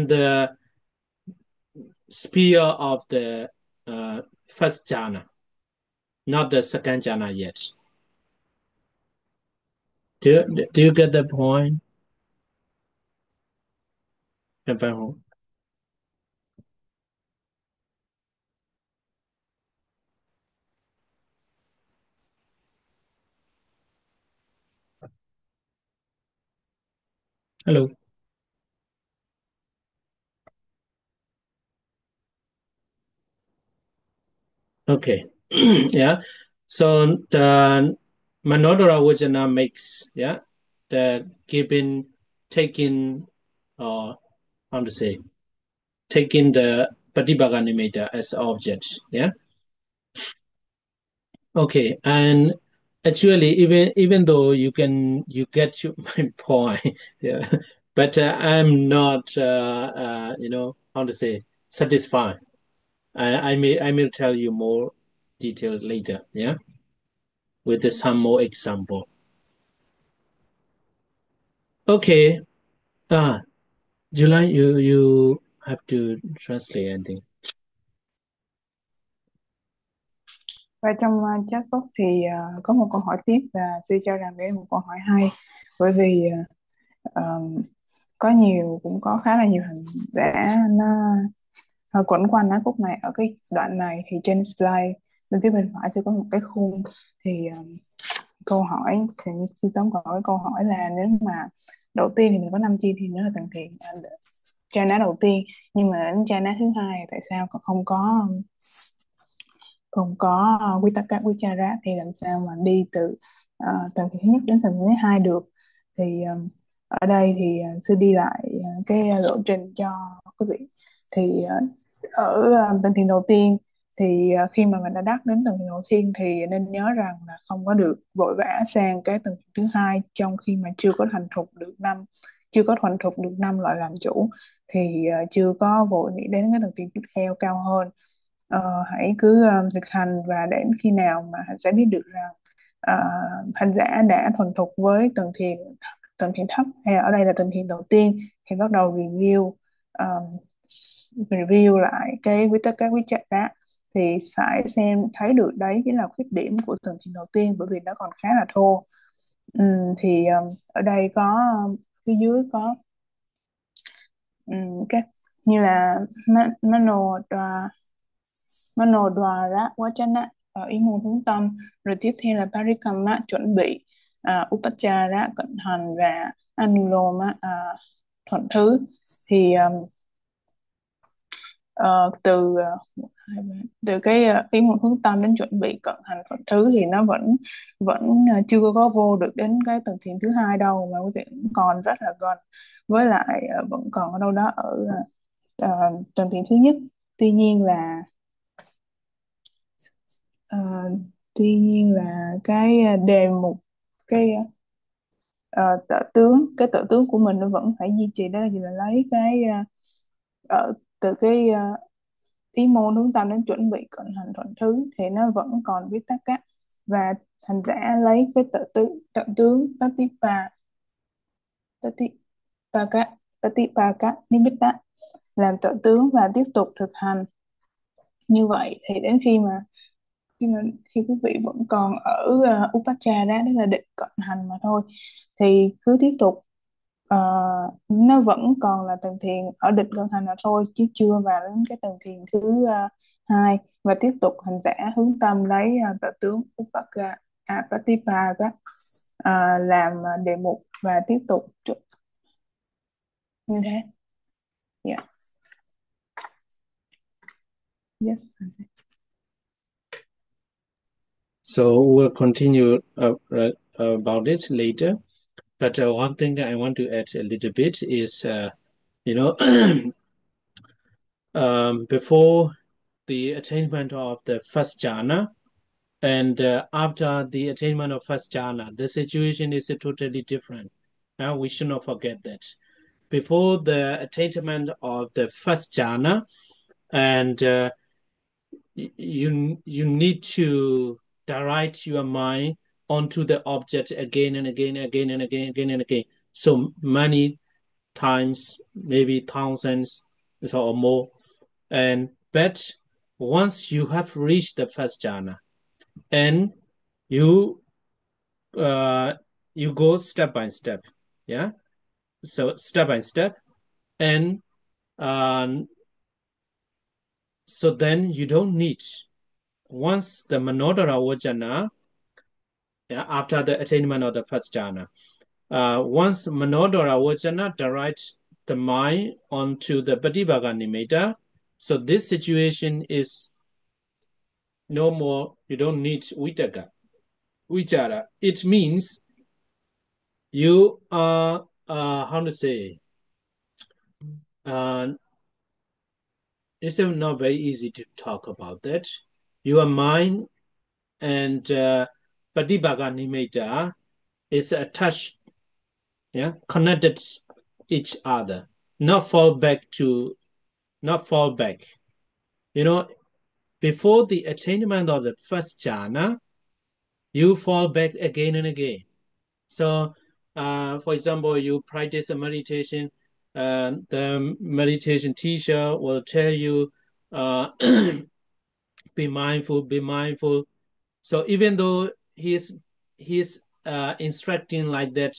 S1: the sphere of the first jhana, not the second jhana yet. Do you get the point? Hello. Okay. Yeah. So the Manodara Vajana makes, yeah, the given, taking, how to say, taking the Patibhaga Nimitta as object, yeah. Okay, and actually, even though you get to my point, yeah, but I'm not, how to say, satisfied. I may tell you more detail later, yeah, with some more example. Okay, July, you have to translate, I think.
S3: Và trong chatbox thì có một câu hỏi tiếp và sư cho rằng đấy là một câu hỏi hay, bởi vì có cũng có khá là nhiều hình vẽ nó quẩn quanh cái khúc này. Ở cái đoạn này thì trên slide bên phía bên phải sẽ có một cái khung, thì câu hỏi thì như sư Tống có cái câu hỏi là nếu mà đầu tiên thì mình có 5 chi thì nó là tầng thiền chana đầu tiên, nhưng mà đến chana thứ hai tại sao còn không có Vitaka Vichara, thì làm sao mà đi từ tầng thứ nhất đến tầng thứ hai được. Thì ở đây thì sư đi lại cái lộ trình cho quý vị. Thì ở tầng thiền đầu tiên thì khi mà mình đã đắc đến tầng thiền đầu tiên thì nên nhớ rằng là không có được vội vã sang cái tầng thiền thứ hai trong khi mà chưa có thuần thục được năm loại làm chủ, thì chưa có vội nghĩ đến cái tầng thiền tiếp theo cao hơn. Hãy cứ thực hành, và đến khi nào mà sẽ biết được rằng hành giả đã thuần thục với tầng thiền thấp, hay ở đây là tầng thiền đầu tiên, thì bắt đầu review lại cái các quý trạch đó, thì phải thấy được đấy chính là khuyết điểm của tầng thiền đầu tiên, bởi vì nó còn khá là thô. Thì ở đây có phía dưới có các như là Manodwara Vajana, ý muốn hướng tâm, rồi tiếp theo là Parikamma, chuẩn bị, Upachara, cận hành, và Anuloma, thuận thứ. Thì từ cái ý muốn hướng tâm đến chuẩn bị, cận hành, thuận thứ thì nó vẫn chưa có vô được đến cái tầng thiền thứ hai đâu, mà quý vị cũng còn rất là gần, với lại vẫn còn ở đâu đó ở tầng thiền thứ nhất. Tuy nhiên là cái đề mục, cái tự tướng của mình nó vẫn phải duy trì, đó là gì, là lấy cái từ cái ý môn hướng tâm đến chuẩn bị, cận hành, thuận thứ, thì nó vẫn còn viết tắt á, và hành giả lấy cái tự tướng Tatipaka Nimitta làm tự tướng và tiếp tục thực hành như vậy. Thì đến khi quý vị vẫn còn ở Upachara, đó là định cận hành mà thôi, thì cứ tiếp tục, nó vẫn còn là tầng thiền ở định cận hành mà thôi, chứ chưa vào đến cái tầng thiền thứ hai, và tiếp tục hành giả hướng tâm lấy tự tướng Patipaka làm đề mục, và tiếp tục như thế. Yeah. Yes.
S1: So we'll continue about it later. But one thing that I want to add a little bit is, before the attainment of the first jhana and after the attainment of first jhana, the situation is totally different. Now we should not forget that. Before the attainment of the first jhana, and you need to direct your mind onto the object again and again, again and again, again and again. So many times, maybe thousands or more. But once you have reached the first jhana, and you go step by step, yeah. So step by step, and so then you don't need, once the Manodara Vajana, after the attainment of the first jhana, once Manodara Vajana directs the mind onto the Patibhaga Nimitta, so this situation is no more, you don't need Vichara. It means you are, how to say, it's not very easy to talk about that. Your mind and Patibhaga Nimitta is attached, yeah, connected each other, not fall back. You know, before the attainment of the first jhana, you fall back again and again. So, for example, you practice a meditation, the meditation teacher will tell you, be mindful, be mindful. So even though he's instructing like that,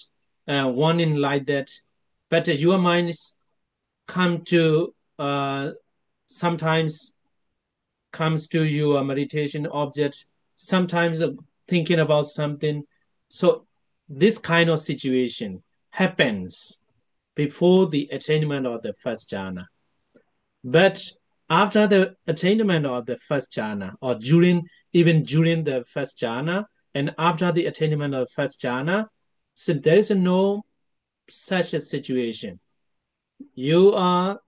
S1: warning like that, but your mind is come to sometimes comes to your meditation object, sometimes thinking about something. So this kind of situation happens before the attainment of the first jhana. But after the attainment of the first jhana, or even during the first jhana, and after the attainment of first jhana, so there is no such a situation. You are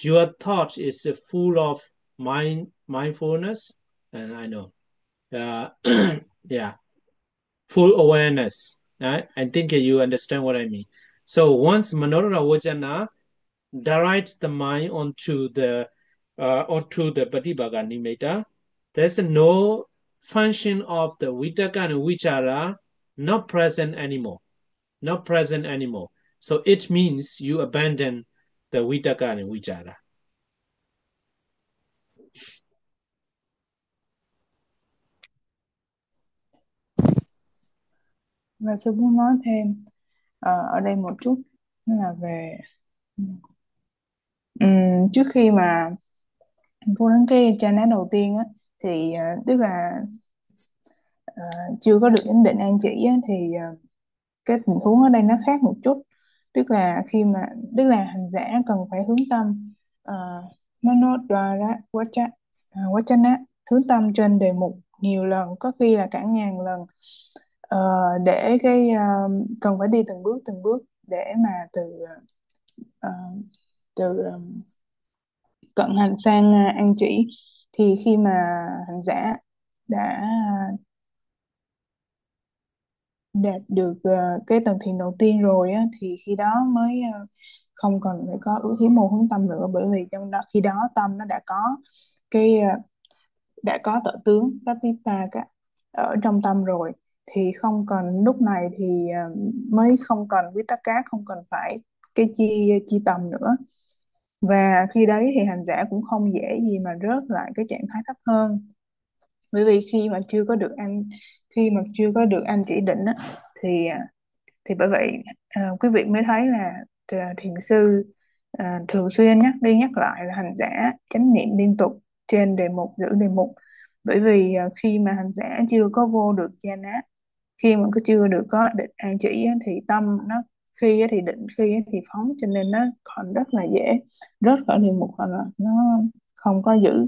S1: your thought is full of mindfulness, and I know, yeah, full awareness. Right? I think you understand what I mean. So once Manodara Vajana directs the mind onto the Patibhaga Nimitta, there's no function of the Vitakka and Vichara not present anymore. Not present anymore. So it means you abandon the Vitakka and Vichara.
S3: Và sư muốn nói thêm ở đây một chút, đó là về trước khi mà vô đến cái jhana đầu tiên á, thì tức là chưa có được ấn định an chỉ á, thì cái tình huống ở đây nó khác một chút. Tức là hành giả cần phải hướng tâm Manodara Vajana, hướng tâm trên đề mục nhiều lần, có khi là cả ngàn lần, để cần phải đi từng bước để mà từ cận hành sang an chỉ. Thì khi mà hành giả đã đạt được cái tầng thiền đầu tiên rồi á, thì khi đó mới không cần phải có ước hiếm mô hướng tâm nữa, bởi vì trong đó khi đó tâm nó đã có tợ tướng Patipaka ở trong tâm rồi, thì không cần, lúc này thì mới không cần Vitakka, không cần phải cái chi tầm nữa. Và khi đấy thì hành giả cũng không dễ gì mà rớt lại cái trạng thái thấp hơn, bởi vì khi mà chưa có được anh chỉ định á, thì bởi vậy quý vị mới thấy là thiền sư thường xuyên nhắc đi nhắc lại là hành giả chánh niệm liên tục trên đề mục, giữ đề mục. Bởi vì khi mà hành giả chưa có vô được jhana, khi mà chưa được có định an chỉ á, thì tâm nó khi thì định, khi thì phóng, cho nên nó còn rất là dễ rớt khỏi đề mục, hoặc là nó không có giữ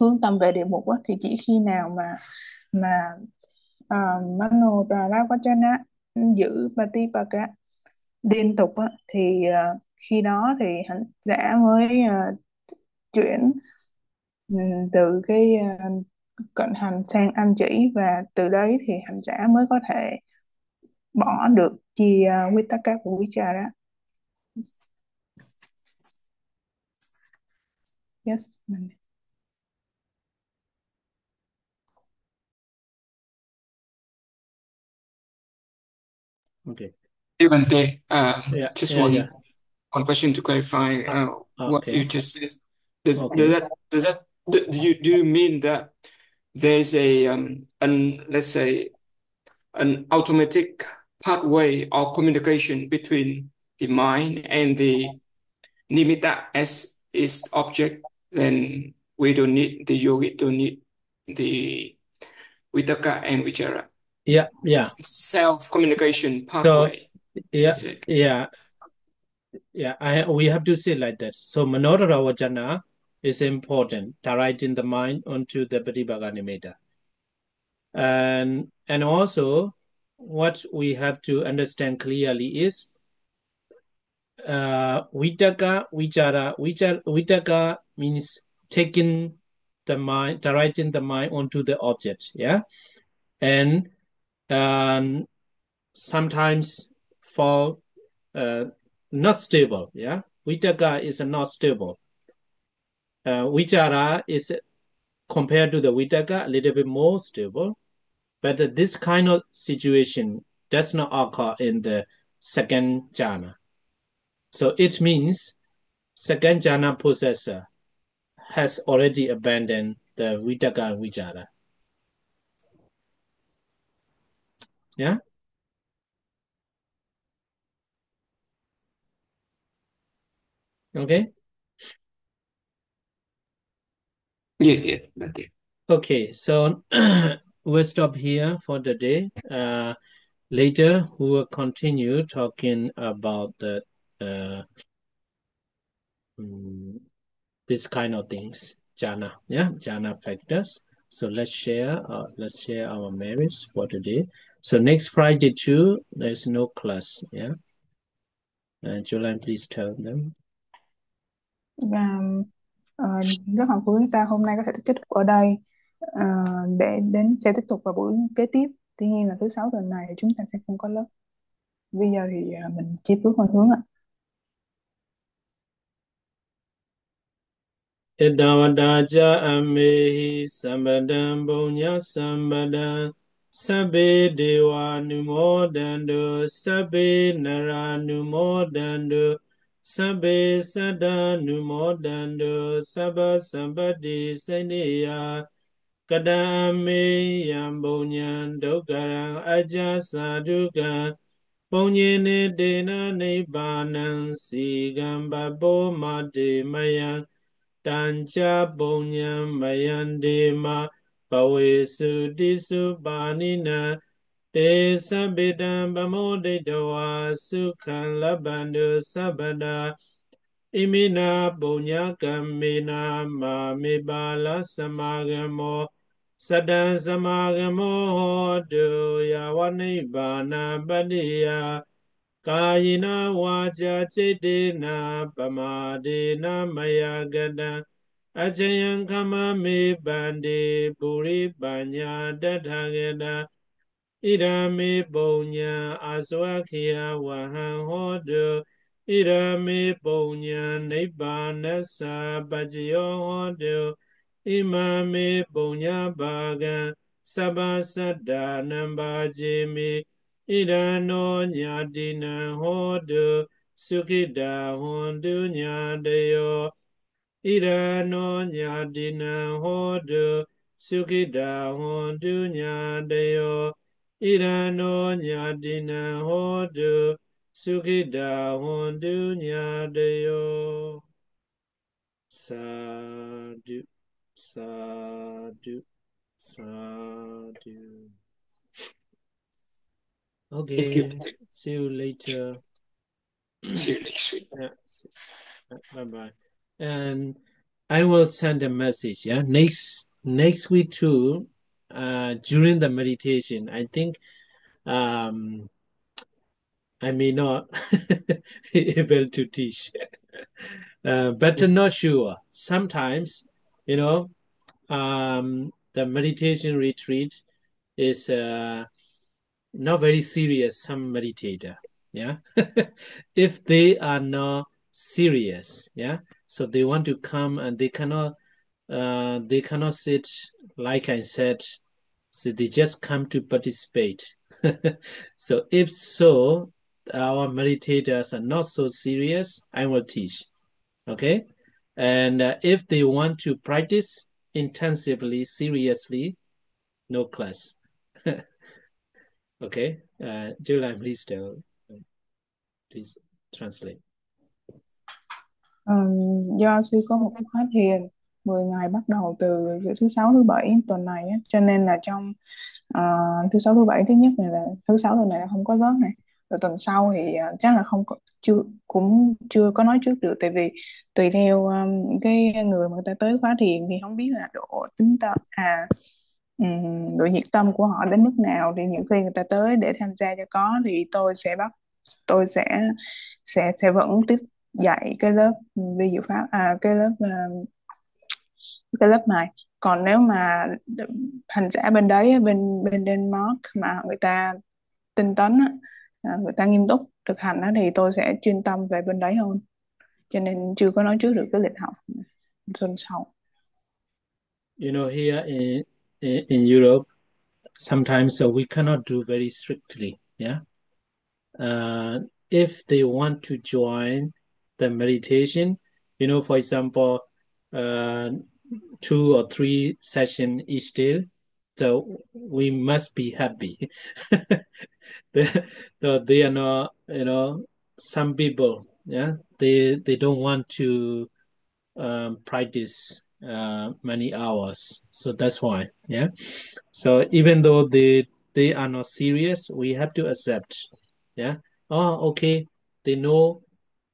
S3: hướng tâm về địa mục á. Thì chỉ khi nào mà Manodara Vajana giữ Patipaka liên tục á, thì khi đó thì hành giả mới chuyển từ cái cận hành sang anh chỉ, và từ đấy thì hành giả mới có thể bỏ được Vitakka của Vichara. Yes.
S1: Okay.
S2: Devante,
S1: Yeah.
S2: just
S1: Yeah.
S2: one
S1: Yeah.
S2: one question to clarify what
S1: Okay.
S2: you just said. Does
S1: Okay.
S2: that do you mean that there's let's say an automatic pathway or communication between the mind and the nimitta as its object? Then we don't need the yogi, don't need the Vitakka and Vichara.
S1: Yeah.
S2: self-communication
S1: So
S2: pathway.
S1: yeah,
S2: Is it?
S1: we have to say like that. So Manodara Vajana is important, directing the mind onto the Pratibhaga Nimitta. And also what we have to understand clearly is Vitaka, Vichara. Vitaka means taking the mind, directing the mind onto the object, yeah, and sometimes fall not stable, yeah. Vitaka is not stable. Vichara is compared to the Vitaka a little bit more stable, but this kind of situation does not occur in the second jhana. So it means second jhana possessor has already abandoned the Vitaka and Vichara. Yeah? Okay?
S2: Yeah.
S1: Okay, so we'll stop here for the day. Later, we will continue talking about the this kind of things, jhana, jhana factors. So let's share our merits for today. So next Friday too, there's no class, yeah. Julian, please tell them.
S3: Và lớp học của chúng ta hôm nay có thể kết thúc ở đây. Để sẽ tiếp tục vào buổi kế tiếp. Tuy nhiên là thứ sáu tuần này chúng ta sẽ không có lớp. Bây giờ thì mình chia bước phương hướng ạ.
S1: Idavadaja amehi sambadam bunya sambadam sabbe deva numodando sabbe nara numodando sabbe sada numodando sabba sambadi saniya kadame yambunyan dokarang aja saduka punyene dena nibbana sigamba bo made mayan Tancha Bonyam Mayandema Pawesu Disu Banina Te Sabidam Bamode Dawa Sukhan Labandu Sabada Imina Bonya Kamina Ma Mibala Samagamo Sadan Samagamo Do Yawani Bana Badia Kayina waja chedena pamadena mayagada ajayan kama me bande puri banya dadhagada idame bonya aswakhiya wahan hodo idame bonya nibbana sabajyo hodo imame bonya bagan sabasada nambajimi Idano nyadina hodu sukida hondu nyadayo. Idano nyadina hodu sukida hondu nyadayo. Idano nyadina hodu sukida hondu nyadayo. Sadhu, sadhu, sadhu. Okay, see you later.
S2: See you next week.
S1: Bye-bye. And I will send a message, yeah. Next week too, during the meditation, I think I may not be able to teach. But not sure. Sometimes, the meditation retreat is not very serious, some meditator, yeah. If they are not serious, yeah, so they want to come and they cannot sit, like I said, so they just come to participate. So if so, our meditators are not so serious, I will teach, okay. And if they want to practice intensively, seriously, no class. Okay, Julia, please translate.
S3: Do sư có một cái khóa thiền 10 ngày bắt đầu từ thứ sáu thứ bảy tuần này á, cho nên là trong Thứ sáu thứ bảy thứ nhất này là thứ sáu tuần này là không có lớp này, rồi tuần sau thì chắc là không có, cũng chưa có nói trước được, tại vì tùy theo cái người mà người ta tới khóa thiền thì không biết là độ tính tâm độ nhiệt tâm của họ đến mức nào, thì những khi người ta tới để tham gia cho có thì tôi sẽ vẫn tiếp dạy cái lớp vi diệu pháp, cái lớp này. Còn nếu mà hành giả bên đấy, bên bên Denmark mà người ta tinh tấn á, người ta nghiêm túc thực hành á, thì tôi sẽ chuyên tâm về bên đấy hơn, cho nên chưa có nói trước được cái lịch học tuần sau.
S1: You know, here in Europe, sometimes we cannot do very strictly. Yeah. If they want to join the meditation, you know, for example, 2 or 3 sessions each day, so we must be happy. They are not, you know, some people, yeah, they don't want to practice many hours, so that's why, yeah. So even though they are not serious, we have to accept, yeah. Oh, okay, they know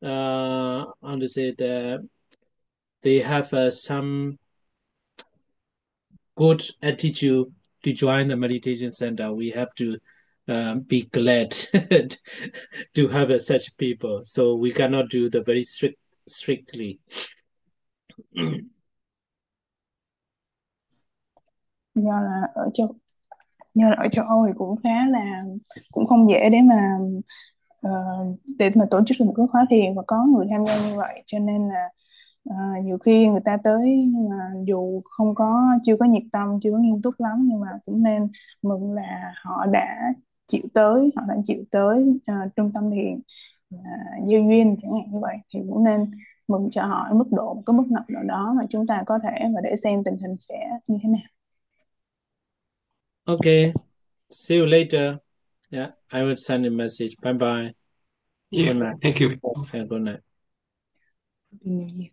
S1: how to say that they have some good attitude to join the meditation center. We have to be glad to have such people. So we cannot do the very strictly.
S3: do là ở châu Do là ở châu Âu thì cũng khá là, cũng không dễ ờ, để mà tổ chức được một cái khóa thiền và có người tham gia như vậy, cho nên là nhiều khi người ta tới nhưng mà dù chưa có nhiệt tâm, chưa có nghiêm túc lắm, nhưng mà cũng nên mừng là họ đã chịu tới trung tâm thiền gieo duyên chẳng hạn như vậy, thì cũng nên mừng cho họ ở một cái mức độ nào đó mà chúng ta có thể, và để xem tình hình sẽ như thế nào.
S1: Okay, see you later. Yeah, I will send a message. Bye bye.
S2: Yeah,
S1: Good night.
S2: thank you.
S1: Yeah, good night.
S3: Nhiều